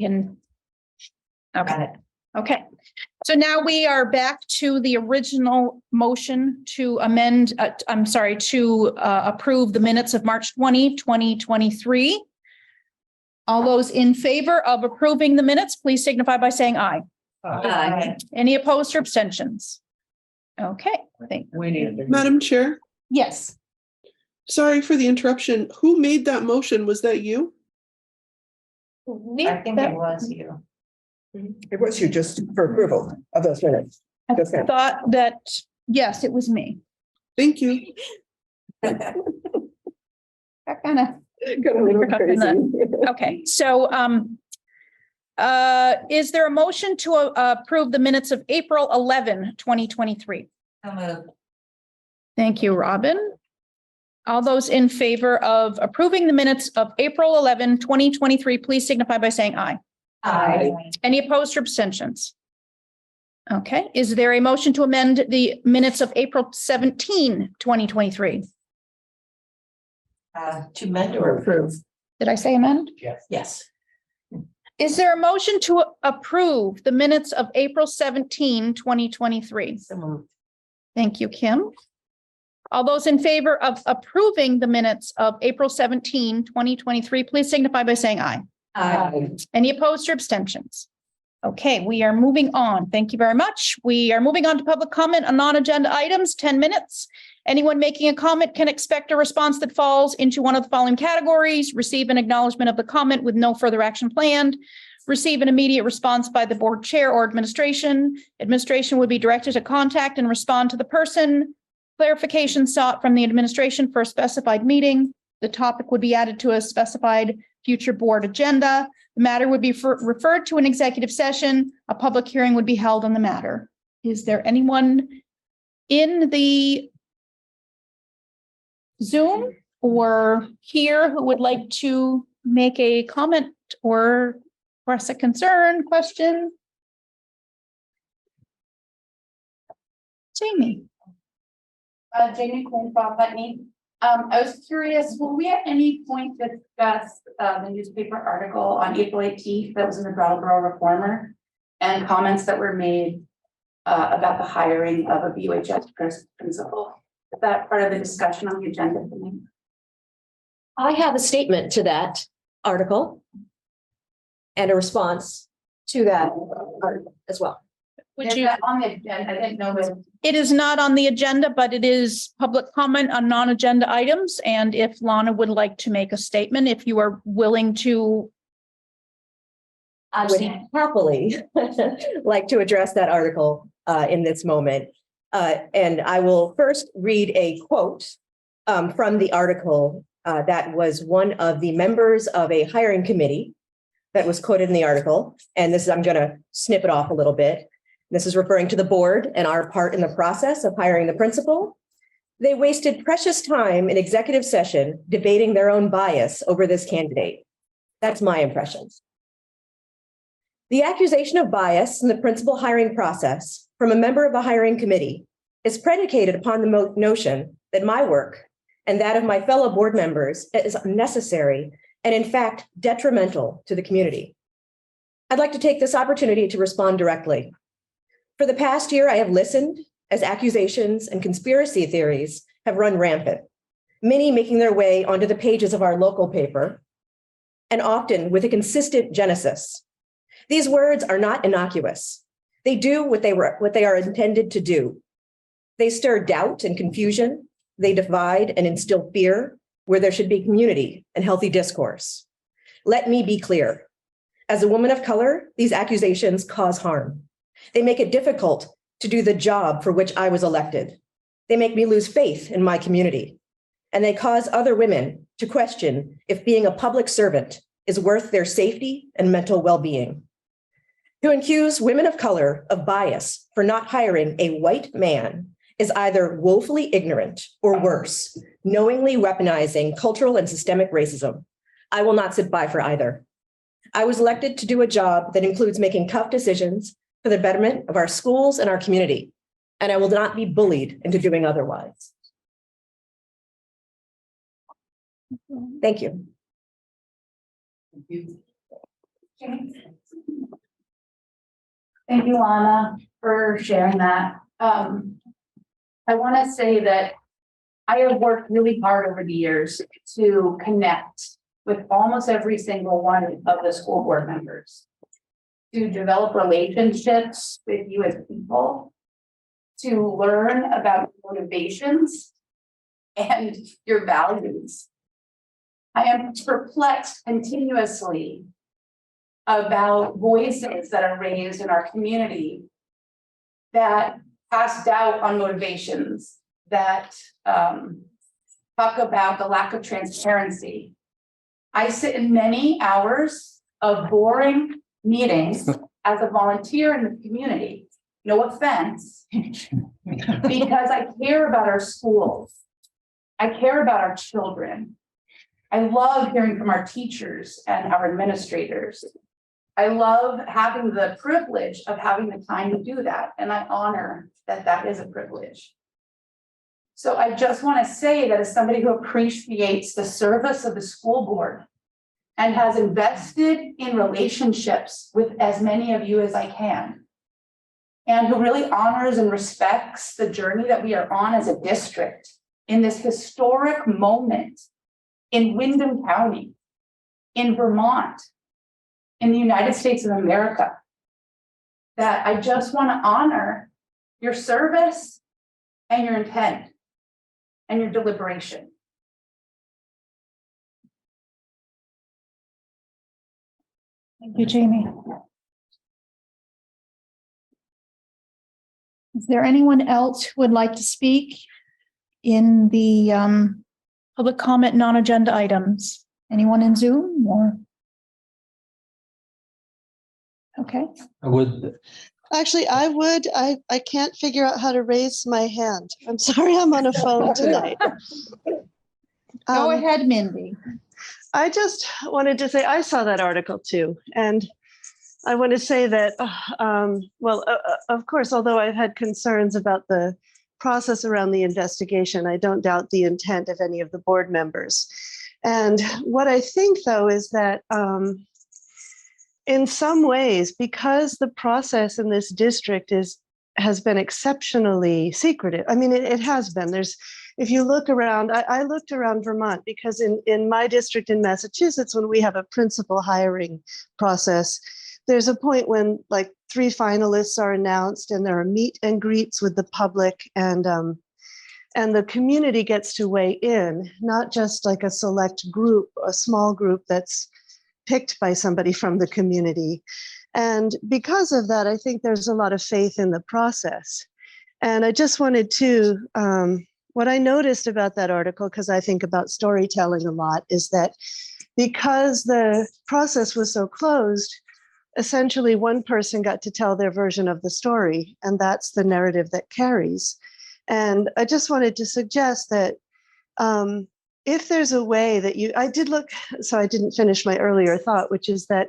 can. Okay. Okay. So now we are back to the original motion to amend, to approve the minutes of March 2023. All those in favor of approving the minutes, please signify by saying aye. Aye. Any opposed or abstentions? Okay, thank you. Madam Chair, Yes. sorry for the interruption. Who made that motion? Was that you? I think it was you. It was you just for approval of those minutes. I Okay. thought that, yes, it was me. Thank you. That kind of. Got a little crazy. Okay, so is there a motion to approve the minutes of April 11, 2023? Thank you, Robin. All those in favor of approving the minutes of April 11, 2023, please signify by saying aye. Aye. Any opposed or abstentions? Okay, is there a motion to amend the minutes of April 17, 2023? To amend or approve? Did I say amend? Yes. Is there a motion to approve the minutes of April 17, 2023? So moved. Thank you, Kim. All those in favor of approving the minutes of April 17, 2023, please signify by saying aye. Aye. Any opposed or abstentions? Okay, we are moving on. Thank you very much. We are moving on to public comment on non-agenda items, 10 minutes. Anyone making a comment can expect a response that falls into one of the following categories: receive an acknowledgement of the comment with no further action planned, receive an immediate response by the board chair or administration. Administration would be directed to contact and respond to the person. Clarification sought from the administration for a specified meeting. The topic would be added to a specified future board agenda. The matter would be referred to an executive session. A public hearing would be held on the matter. Is there anyone in the Zoom or here who would like to make a comment or express a concern, question? Jamie. Jamie Quinn, Putney. I was curious, will we at any point discuss the newspaper article on April 18th that was in the Brattleboro Reformer and comments that were made about the hiring of a BUHS principal? Is that part of the discussion on the agenda for me? I have a statement to that article and a response to that article as well. Would Is you? that on the agenda? I didn't know that. It is not on the agenda, but it is public comment on non-agenda items. And if Lana would like to make a statement, if you are willing to. I would happily like to address that article in this moment. And I will first read a quote from the article that was one of the members of a hiring committee that was quoted in the article. And this is, I'm going to snip it off a little bit. This is referring to the board and our part in the process of hiring the principal. They wasted precious time in executive session debating their own bias over this candidate. That's my impression. The accusation of bias in the principal hiring process from a member of a hiring committee is predicated upon the notion that my work and that of my fellow board members is unnecessary and in fact detrimental to the community. I'd like to take this opportunity to respond directly. For the past year, I have listened as accusations and conspiracy theories have run rampant, many making their way onto the pages of our local paper, and often with a consistent genesis. These words are not innocuous. They do what they are intended to do. They stir doubt and confusion. They divide and instill fear where there should be community and healthy discourse. Let me be clear. As a woman of color, these accusations cause harm. They make it difficult to do the job for which I was elected. They make me lose faith in my community. And they cause other women to question if being a public servant is worth their safety and mental well-being. To accuse women of color of bias for not hiring a white man is either woefully ignorant or worse, knowingly weaponizing cultural and systemic racism. I will not sit by for either. I was elected to do a job that includes making tough decisions for the betterment of our schools and our community, and I will not be bullied into doing otherwise. Thank you. Thank you, Lana, for sharing that. I want to say that I have worked really hard over the years to connect with almost every single one of the school board members, to develop relationships with you as people, to learn about motivations and your values. I am perplexed continuously about voices that are raised in our community that cast doubt on motivations, that talk about the lack of transparency. I sit in many hours of boring meetings as a volunteer in the community, no offense, because I care about our schools. I care about our children. I love hearing from our teachers and our administrators. I love having the privilege of having the time to do that, and I honor that that is a privilege. So I just want to say that as somebody who appreciates the service of the school board and has invested in relationships with as many of you as I can, and who really honors and respects the journey that we are on as a district in this historic moment in Windham County, in Vermont, in the United States of America, that I just want to honor your service and your intent and your deliberation. Thank you, Jamie. Is there anyone else who would like to speak in the public comment non-agenda items? Anyone in Zoom or? Okay. I would. Actually, I can't figure out how to raise my hand. I'm sorry, I'm on a phone tonight. Go ahead, Mindy. I just wanted to say, I saw that article too. And I want to say that, of course, although I've had concerns about the process around the investigation, I don't doubt the intent of any of the board members. And what I think, though, is that in some ways, because the process in this district has been exceptionally secretive. I mean, it has been. If you look around, I looked around Vermont because in my district in Massachusetts, when we have a principal hiring process, there's a point when like 3 finalists are announced, and there are meet and greets with the public, and the community gets to weigh in, not just like a select group, a small group that's picked by somebody from the community. And because of that, I think there's a lot of faith in the process. And I just wanted to, what I noticed about that article, because I think about storytelling a lot, is that because the process was so closed, essentially one person got to tell their version of the story, and that's the narrative that carries. And I just wanted to suggest that if there's a way that I did look, so I didn't finish my earlier thought, which is that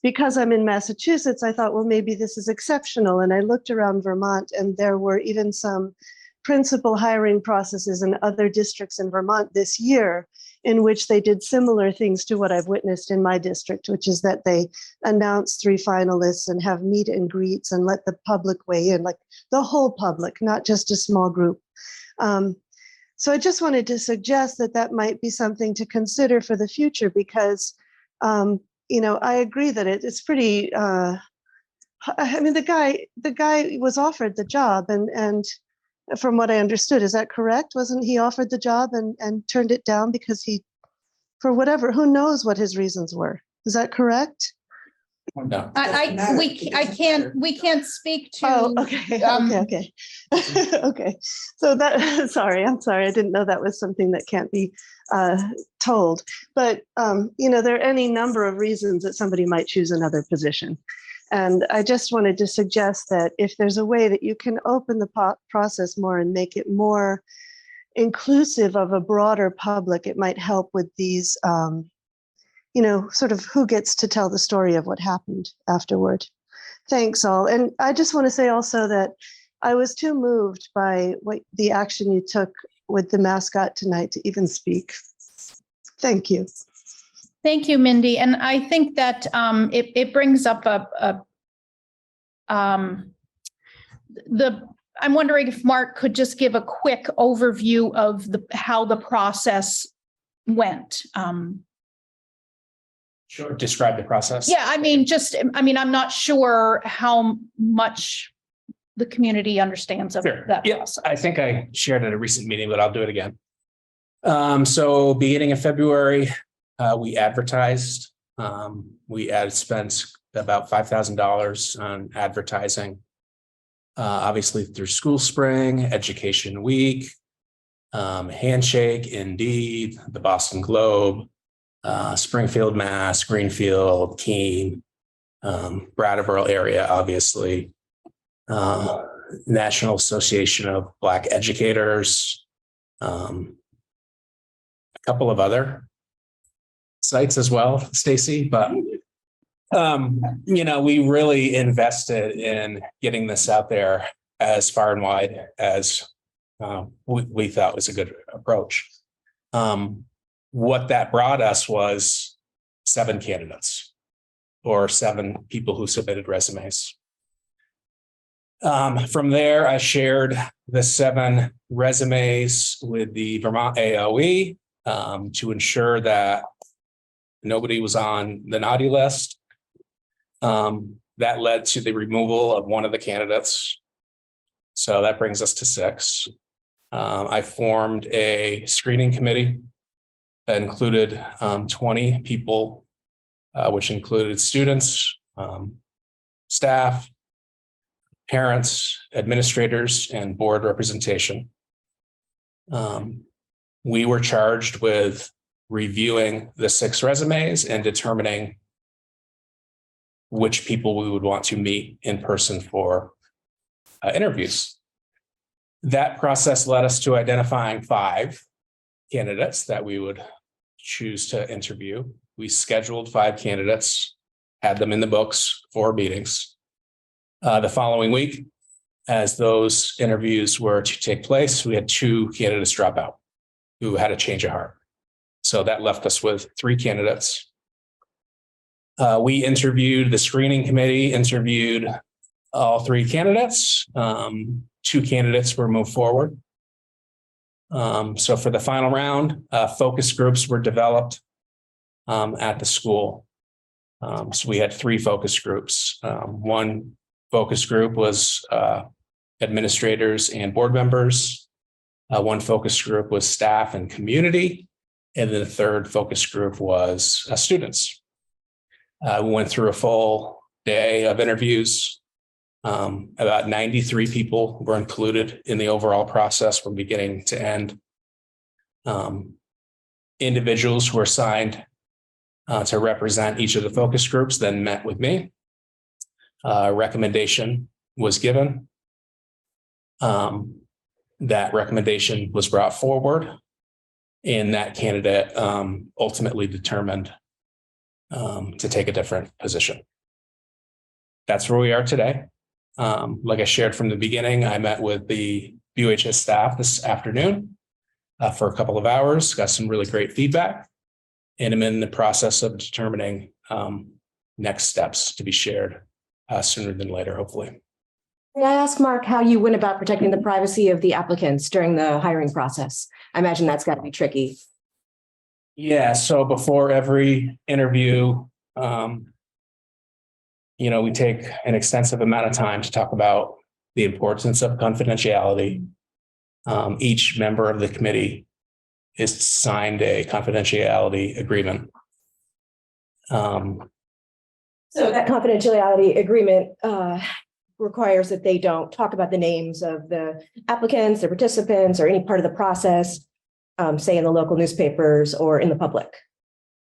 because I'm in Massachusetts, I thought, well, maybe this is exceptional. And I looked around Vermont, and there were even some principal hiring processes in other districts in Vermont this year in which they did similar things to what I've witnessed in my district, which is that they announce 3 finalists and have meet and greets and let the public weigh in, like the whole public, not just a small group. So I just wanted to suggest that that might be something to consider for the future, because I agree that it's pretty. I mean, the guy was offered the job, and from what I understood, is that correct? Wasn't he offered the job and turned it down because for whatever, who knows what his reasons were? Is that correct? No. We can't speak to. Oh, okay. Okay. Okay. So I'm sorry. I didn't know that was something that can't be told. But, there are any number of reasons that somebody might choose another position. And I just wanted to suggest that if there's a way that you can open the process more and make it more inclusive of a broader public, it might help with these, sort of who gets to tell the story of what happened afterward. Thanks all. And I just want to say also that I was too moved by the action you took with the mascot tonight to even speak. Thank you. Thank you, Mindy. And I think that it brings up I'm wondering if Mark could just give a quick overview of how the process went. Sure. Describe the process. Yeah, I'm not sure how much the community understands of that process. I think I shared at a recent meeting, but I'll do it again. So beginning in February, we advertised. We had spent about $5,000 on advertising, obviously through School Spring, Education Week, Handshake, Indeed, the Boston Globe, Springfield, Mass, Greenfield, Keene, Brattleboro area, obviously, National Association of Black Educators, a couple of other sites as well, Stacy, but we really invested in getting this out there as far and wide as we thought was a good approach. What that brought us was 7 candidates or 7 people who submitted resumes. From there, I shared the 7 resumes with the Vermont AOE to ensure that nobody was on the naughty list. That led to the removal of one of the candidates. So that brings us to 6. I formed a screening committee that included 20 people, which included students, staff, parents, administrators, and board representation. We were charged with reviewing the 6 resumes and determining which people we would want to meet in person for interviews. That process led us to identifying 5 candidates that we would choose to interview. We scheduled 5 candidates, had them in the books for meetings. The following week, as those interviews were to take place, we had 2 candidates drop out who had a change of heart. So that left us with 3 candidates. The screening committee interviewed all 3 candidates. 2 candidates were moved forward. So for the final round, focus groups were developed at the school. So we had 3 focus groups. One focus group was administrators and board members. One focus group was staff and community. And then the third focus group was students. We went through a full day of interviews. About 93 people were included in the overall process from beginning to end. Individuals who were assigned to represent each of the focus groups then met with me. Recommendation was given. That recommendation was brought forward, and that candidate ultimately determined to take a different position. That's where we are today. Like I shared from the beginning, I met with the BUHS staff this afternoon for a couple of hours, got some really great feedback, and I'm in the process of determining next steps to be shared sooner than later, hopefully. May I ask, Mark, how you went about protecting the privacy of the applicants during the hiring process? I imagine that's got to be tricky. Yeah, so before every interview, we take an extensive amount of time to talk about the importance of confidentiality. Each member of the committee is signed a confidentiality agreement. So that confidentiality agreement requires that they don't talk about the names of the applicants, the participants, or any part of the process, say in the local newspapers or in the public.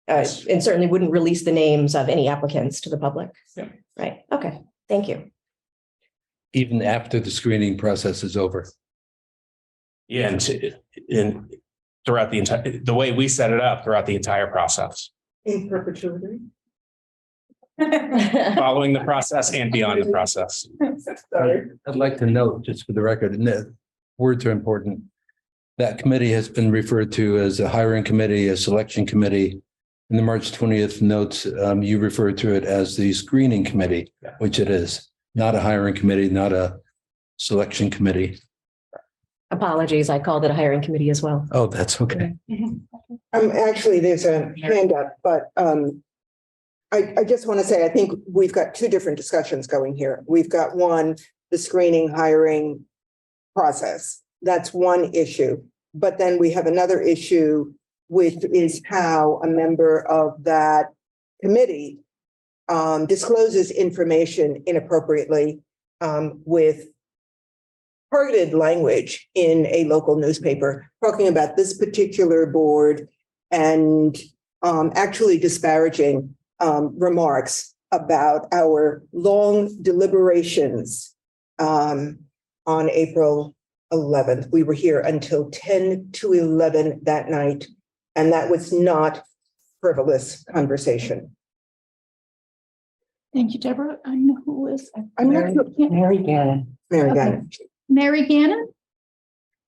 And certainly wouldn't release the names of any applicants to the public. Yeah. Right. Okay. Thank you. Even after the screening process is over. Yeah, and throughout the way we set it up throughout the entire process. In perpetuity. Following the process and beyond the process. I'd like to note, just for the record, and the words are important. That committee has been referred to as a hiring committee, a selection committee. In the March 20th notes, you referred to it as the screening committee, which it is, not a hiring committee, not a selection committee. Apologies. I called it a hiring committee as well. Oh, that's okay. Actually, there's a hand up, but I just want to say, I think we've got two different discussions going here. We've got one, the screening, hiring process. That's one issue. But then we have another issue, which is how a member of that committee discloses information inappropriately with targeted language in a local newspaper, talking about this particular board and actually disparaging remarks about our long deliberations on April 11th. We were here until 10 to 11 that night, and that was not frivolous conversation. Thank you, Deborah. I know who is. I'm not sure. Mary Gannon. Mary Gannon. Mary Gannon.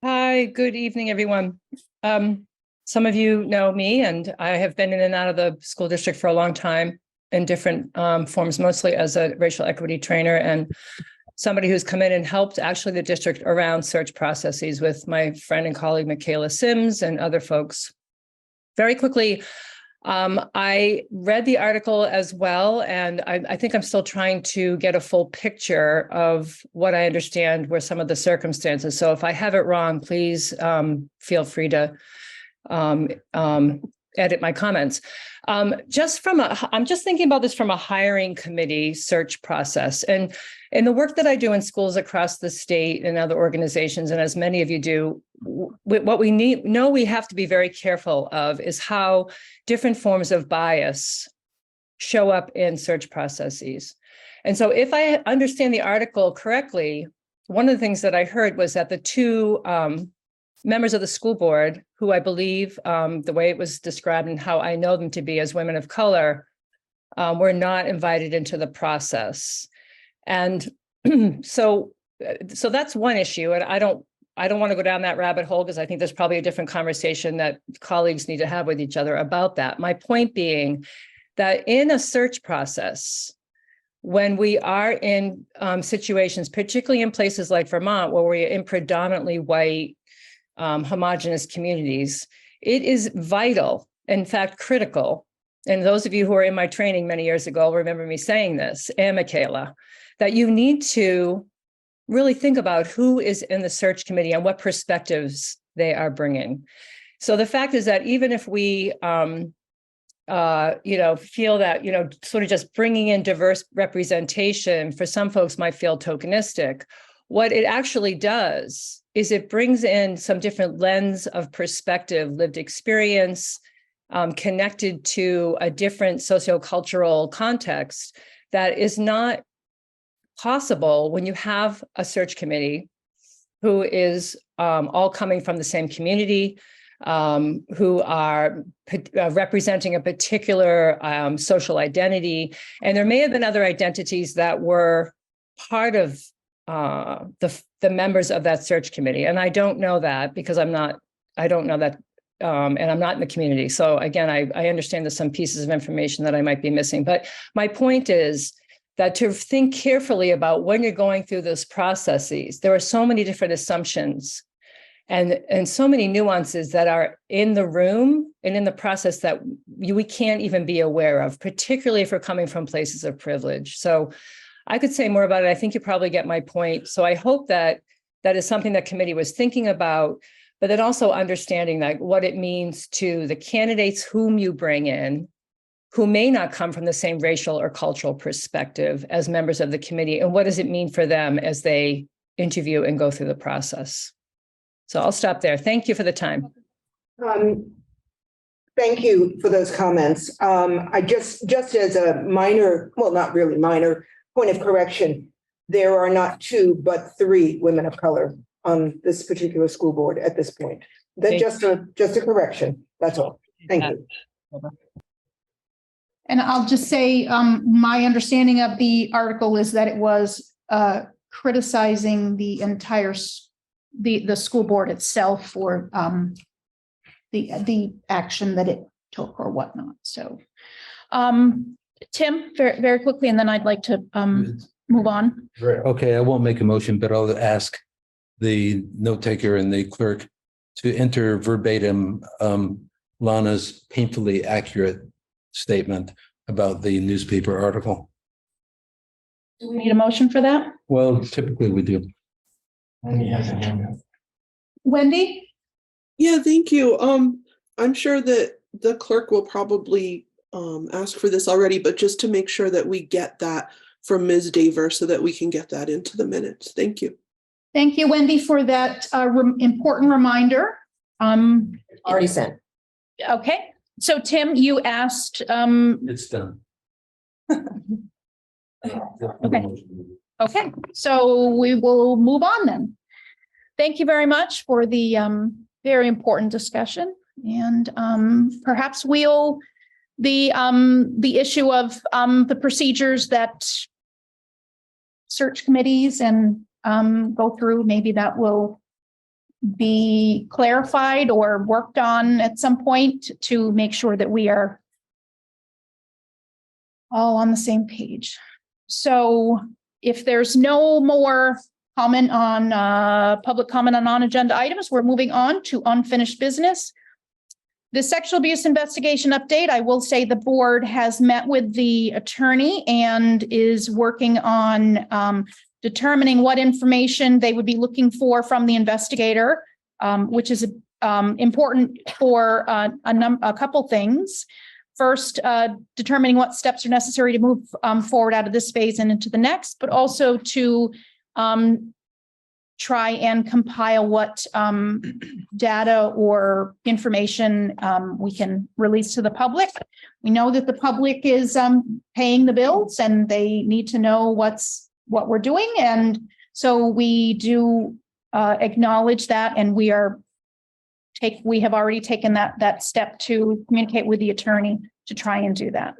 Hi, good evening, everyone. Some of you know me, and I have been in and out of the school district for a long time in different forms, mostly as a racial equity trainer and somebody who's come in and helped actually the district around search processes with my friend and colleague, Michaela Sims, and other folks. Very quickly, I read the article as well, and I think I'm still trying to get a full picture of what I understand were some of the circumstances. So if I have it wrong, please feel free to edit my comments. I'm just thinking about this from a hiring committee search process. And in the work that I do in schools across the state and other organizations, and as many of you do, what we we have to be very careful of is how different forms of bias show up in search processes. And so if I understand the article correctly, one of the things that I heard was that the two members of the school board, who I believe the way it was described and how I know them to be as women of color, were not invited into the process. And so that's one issue. And I don't want to go down that rabbit hole because I think there's probably a different conversation that colleagues need to have with each other about that. My point being that in a search process, when we are in situations, particularly in places like Vermont, where we're in predominantly white, homogenous communities, it is vital, in fact, critical. And those of you who are in my training many years ago remember me saying this, and Michaela, that you need to really think about who is in the search committee and what perspectives they are bringing. So the fact is that even if we, feel that, sort of just bringing in diverse representation for some folks might feel tokenistic, what it actually does is it brings in some different lens of perspective, lived experience, connected to a different sociocultural context that is not possible when you have a search committee who is all coming from the same community, who are representing a particular social identity. And there may have been other identities that were part of the members of that search committee. And I don't know that because I don't know that, and I'm not in the community. So again, I understand there's some pieces of information that I might be missing. But my point is that to think carefully about when you're going through those processes, there are so many different assumptions and so many nuances that are in the room and in the process that we can't even be aware of, particularly if we're coming from places of privilege. So I could say more about it. I think you probably get my point. So I hope that that is something that committee was thinking about, but then also understanding that what it means to the candidates whom you bring in, who may not come from the same racial or cultural perspective as members of the committee, and what does it mean for them as they interview and go through the process. So I'll stop there. Thank you for the time. Thank you for those comments. I just as a minor, well, not really minor, point of correction, there are not 2, but 3 women of color on this particular school board at this point. That's just a correction. That's all. Thank you. And I'll just say, my understanding of the article is that it was criticizing the entire the school board itself for the action that it took or whatnot. So, Tim, very, very quickly, and then I'd like to move on. Okay, I won't make a motion, but I'll ask the note taker and the clerk to enter verbatim Lana's painfully accurate statement about the newspaper article. Do we need a motion for that? Well, typically we do. Wendy? Yeah, thank you. I'm sure that the clerk will probably ask for this already, but just to make sure that we get that from Ms. Daver so that we can get that into the minutes. Thank you. Thank you, Wendy, for that important reminder. Already sent. Okay, so Tim, you asked. It's done. Okay, so we will move on then. Thank you very much for the very important discussion, and perhaps the issue of the procedures that search committees and go through, maybe that will be clarified or worked on at some point to make sure that we are all on the same page. So if there's no more comment on public comment on non-agenda items, we're moving on to unfinished business. The sexual abuse investigation update, I will say the board has met with the attorney and is working on determining what information they would be looking for from the investigator, which is important for a couple things. First, determining what steps are necessary to move forward out of this phase and into the next, but also to try and compile what data or information we can release to the public. We know that the public is paying the bills and they need to know what we're doing. And so we do acknowledge that, and we have already taken that step to communicate with the attorney to try and do that.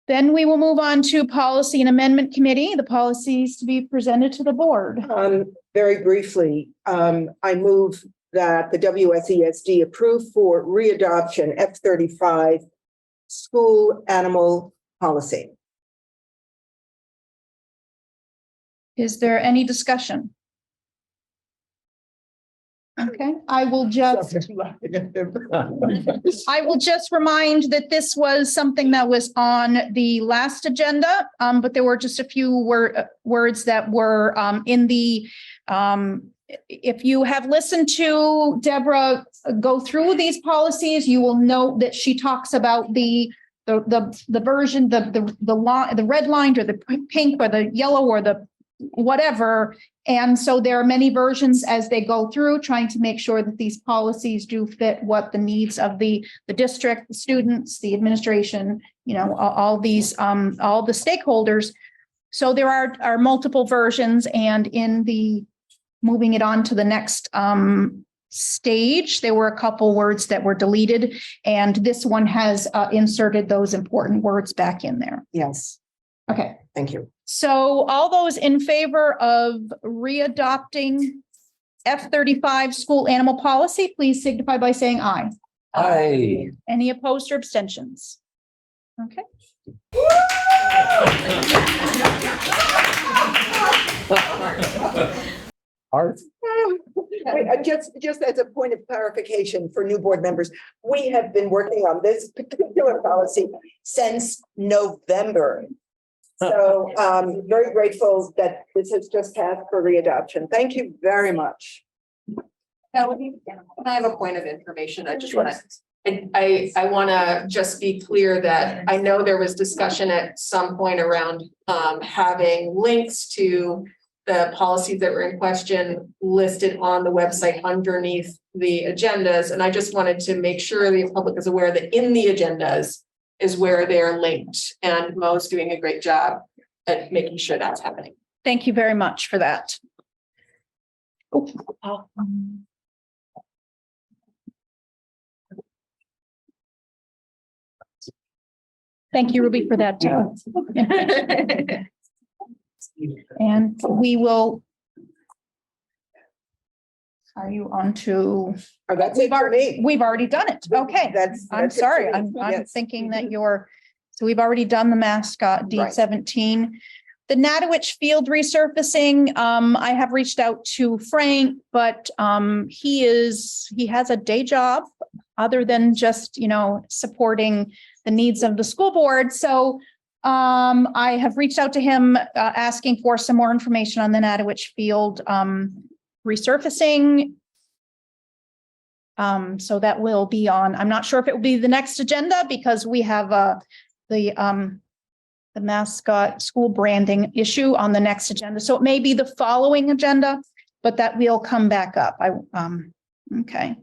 Then we will move on to Policy and Amendment Committee, the policies to be presented to the board. Very briefly, I move that the WSESD approve for readoption F-35 school animal policy. Is there any discussion? Okay, I will just remind that this was something that was on the last agenda, but there were just a few words that were in the, if you have listened to Deborah go through these policies, you will note that she talks about the version, the red line or the pink or the yellow or the whatever. And so there are many versions as they go through, trying to make sure that these policies do fit what the needs of the district, the students, the administration, all these, all the stakeholders. So there are multiple versions, and in the moving it on to the next stage, there were a couple words that were deleted, and this one has inserted those important words back in there. Yes. Okay. Thank you. So all those in favor of readopting F-35 school animal policy, please signify by saying aye. Aye. Any opposed or abstentions? Okay. Art. Wait, just as a point of clarification for new board members, we have been working on this particular policy since November. So very grateful that this has just passed for readoption. Thank you very much. Melanie, I have a point of information. I just want to, I want to just be clear that I know there was discussion at some point around having links to the policies that were in question listed on the website underneath the agendas. And I just wanted to make sure the public is aware that in the agendas is where they're linked, and Mo's doing a great job at making sure that's happening. Thank you very much for that. Thank you, Ruby, for that. And we will. Are you on to? Oh, that's it for me. We've already done it. Okay. I'm it for sorry. me. I'm Yes. thinking that so we've already done the Mascot D17. The Natowich field resurfacing, I have reached out to Frank, but he has a day job other than just, supporting the needs of the school board. So I have reached out to him asking for some more information on the Natowich field resurfacing. So that will be on, I'm not sure if it will be the next agenda because we have the Mascot school branding issue on the next agenda. So it may be the following agenda, but that will come back up. Okay.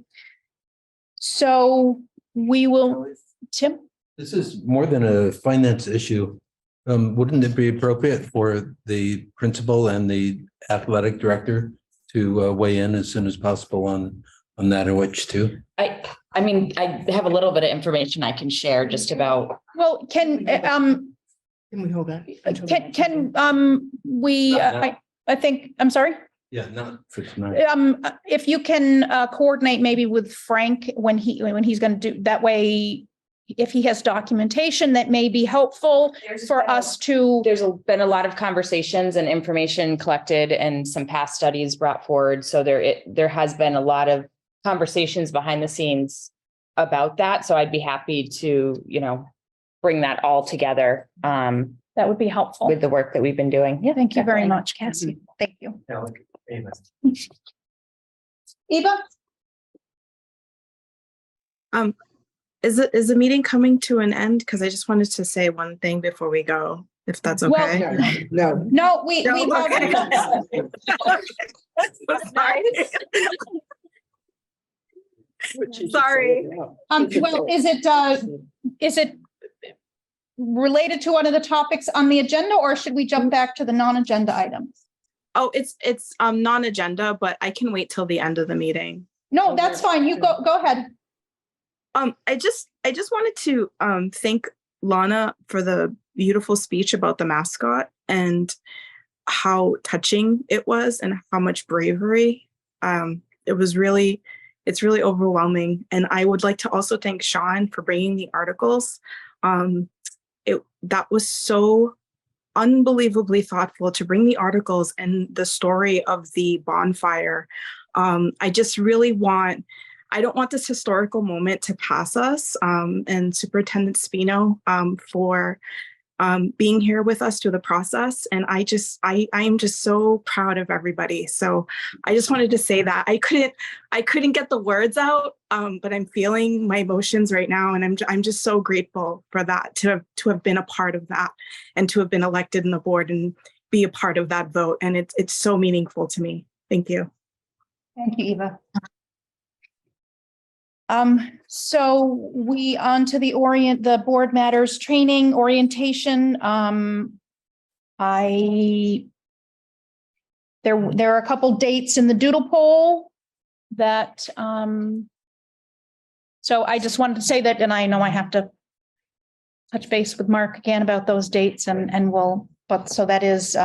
So we will, Tim? This is more than a finance issue. Wouldn't it be appropriate for the principal and the athletic director to weigh in as soon as possible on Natowich too? I mean, I have a little bit of information I can share just about. Well, can we hold that? Can we, I think, I'm sorry? Yeah, not for tonight. If you can coordinate maybe with Frank when he's going to do that way, if he has documentation that may be helpful for us to. There's been a lot of conversations and information collected and some past studies brought forward. So there has been a lot of conversations behind the scenes about that. So I'd be happy to, bring that all together. That would be helpful with the work that we've been doing. Yeah, thank you very much, Cassie. Thank you. Eva? Is the meeting coming to an end? Because I just wanted to say one thing before we go, if that's okay. No, we've okay. Sorry. Well, is it related to one of the topics on the agenda, or should we jump back to the non-agenda items? Oh, it's non-agenda, but I can wait till the end of the meeting. No, that's fine. You go ahead. I just wanted to thank Lana for the beautiful speech about the mascot and how touching it was and how much bravery. It's really overwhelming. And I would like to also thank Sean for bringing the articles. That was so unbelievably thoughtful to bring the articles and the story of the bonfire I just really I don't want this historical moment to pass us, and Superintendent Spino for being here with us through the process. And I am just so proud of everybody. So I just wanted to say that I couldn't get the words out, but I'm feeling my emotions right now. And I'm just so grateful for that, to have been a part of that and to have been elected in the board and be a part of that vote. And it's so meaningful to me. Thank you. Thank you, Eva. So we on to the board matters training orientation. There are a couple dates in the doodle poll that, so I just wanted to say that, and I know I have to touch base with Mark again about those dates and so that is,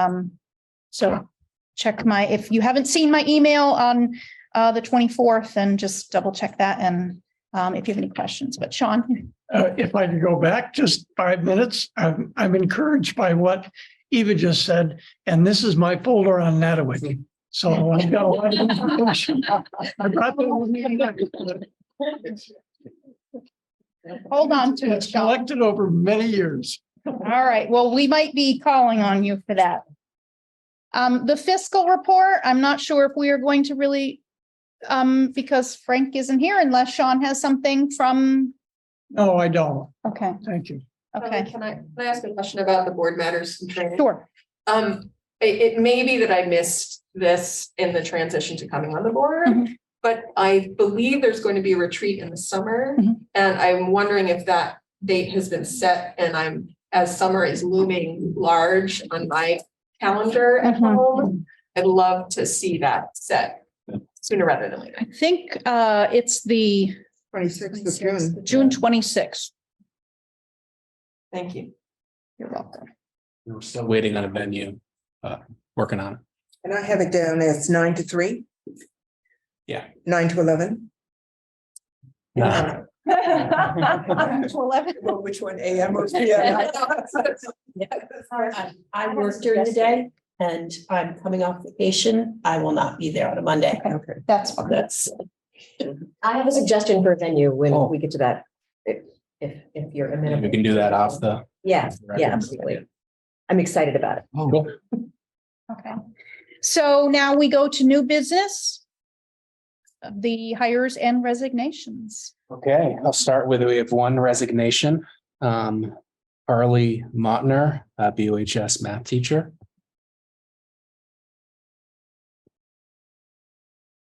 so check if you haven't seen my email on the 24th, and just double check that. And if you have any questions, but Sean. If I could go back just 5 minutes, I'm encouraged by what Eva just said, and this is my folder on Natowich. So I've got a lot of information. Hold on to it, Sean. Collected over many years. All right. Well, we might be calling on you for that. The fiscal report, I'm not sure if we are going to really, because Frank isn't here unless Sean has something from. No, I don't. Okay. Thank you. Okay. Can I ask a question about the board matters and training? Sure. It may be that I missed this in the transition to coming on the board, but I believe there's going to be a retreat in the summer. And I'm wondering if that date has been set, and as summer is looming large on my calendar at home, I'd love to see that set sooner rather than later. I think it's the 26th of June. June 26th. Thank you. You're welcome. We're still waiting on a venue, working on it. And I have it down as 9 to 3. Yeah. 9 to 11. No. 9 to 11. Well, which one, AM or PM? I work during the day and I'm coming off vacation. I will not be there on a Monday. Okay. That's fine. I have a suggestion for a venue when we get to that. If you're amenable. We can do that off the. Yeah, absolutely. I'm excited about it. Cool. Okay. So now we go to new business. The hires and resignations. Okay, I'll start with, we have one resignation. Carly Mottner, BUHS math teacher.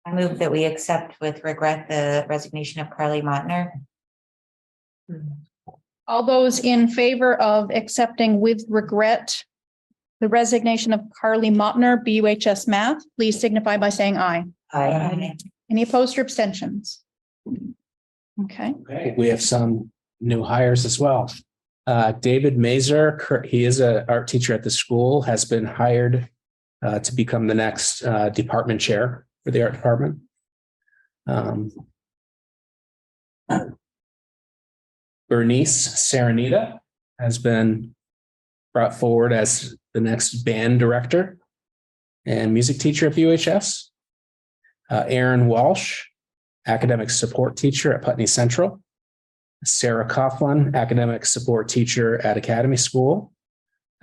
I move that we accept with regret the resignation of Carly Mottner. All those in favor of accepting with regret the resignation of Carly Mottner, BUHS math, please signify by saying aye. Aye. Any opposed or abstentions? Okay. Okay, we have some new hires as well. David Mazer, he is an art teacher at the school, has been hired to become the next department chair for the art department. Bernice Serenita has been brought forward as the next band director and music teacher at BUHS. Aaron Walsh, academic support teacher at Putney Central. Sarah Coughlin, academic support teacher at Academy School.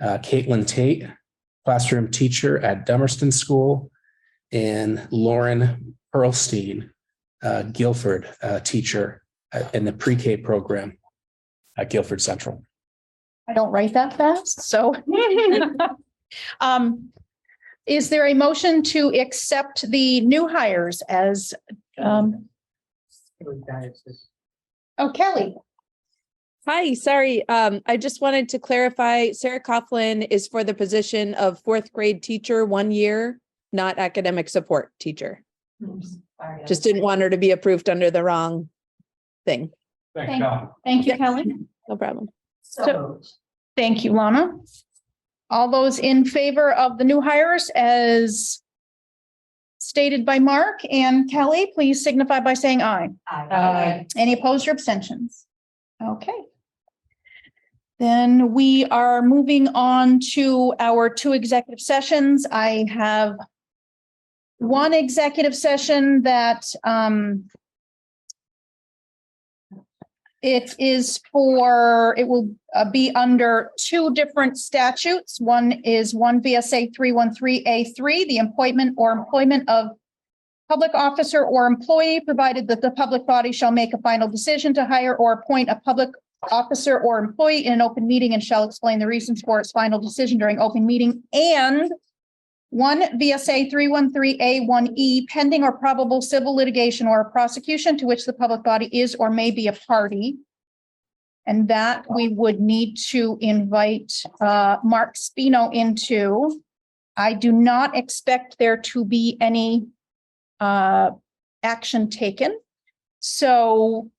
Caitlin Tate, classroom teacher at Dummerston School. And Lauren Perlstein, Guilford teacher in the pre-K program at Guilford Central. I don't write that fast, so. Is there a motion to accept the new hires as, Kelly? Hi, sorry. I just wanted to clarify, Sarah Coughlin is for the position of 4th grade teacher 1 year, not academic support teacher. Just didn't want her to be approved under the wrong thing. Thank you, Kelly. No problem. So, thank you, Lana. All those in favor of the new hires as stated by Mark and Kelly, please signify by saying aye. Aye. Any opposed or abstentions? Okay. Then we are moving on to our 2 executive sessions. I have one executive session that it will be under two different statutes. One is 1 VSA 313A3, the appointment or employment of public officer or employee, provided that the public body shall make a final decision to hire or appoint a public officer or employee in an open meeting and shall explain the reasons for its final decision during open meeting. And 1 VSA 313A1E, pending or probable civil litigation or a prosecution to which the public body is or may be a party. And that we would need to invite Mark Spino into. I do not expect there to be any action taken. So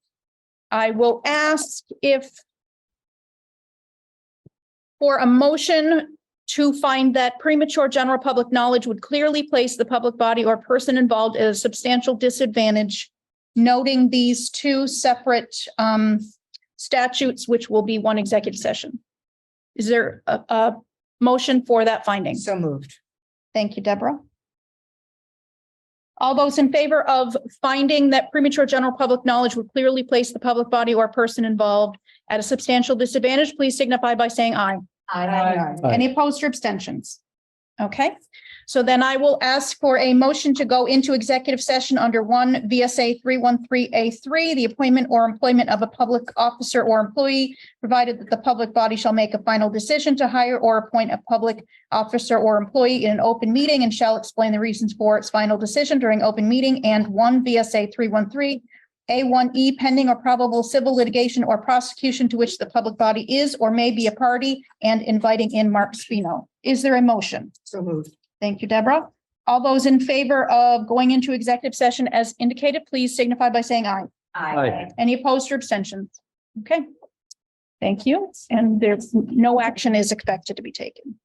I will ask for a motion to find that premature general public knowledge would clearly place the public body or person involved at a substantial disadvantage, noting these two separate statutes, which will be one executive session. Is there a motion for that finding? So moved. Thank you, Deborah. All those in favor of finding that premature general public knowledge would clearly place the public body or person involved at a substantial disadvantage, please signify by saying aye. Aye. Any opposed or abstentions? Okay, so then I will ask for a motion to go into executive session under 1 VSA 313A3, the appointment or employment of a public officer or employee, provided that the public body shall make a final decision to hire or appoint a public officer or employee in an open meeting and shall explain the reasons for its final decision during open meeting. And 1 VSA 313A1E, pending or probable civil litigation or prosecution to which the public body is or may be a party, and inviting in Mark Spino. Is there a motion? So moved. Thank you, Deborah. All those in favor of going into executive session as indicated, please signify by saying aye. Aye. Any opposed or abstentions? Okay. Thank you. And there's no action is expected to be taken.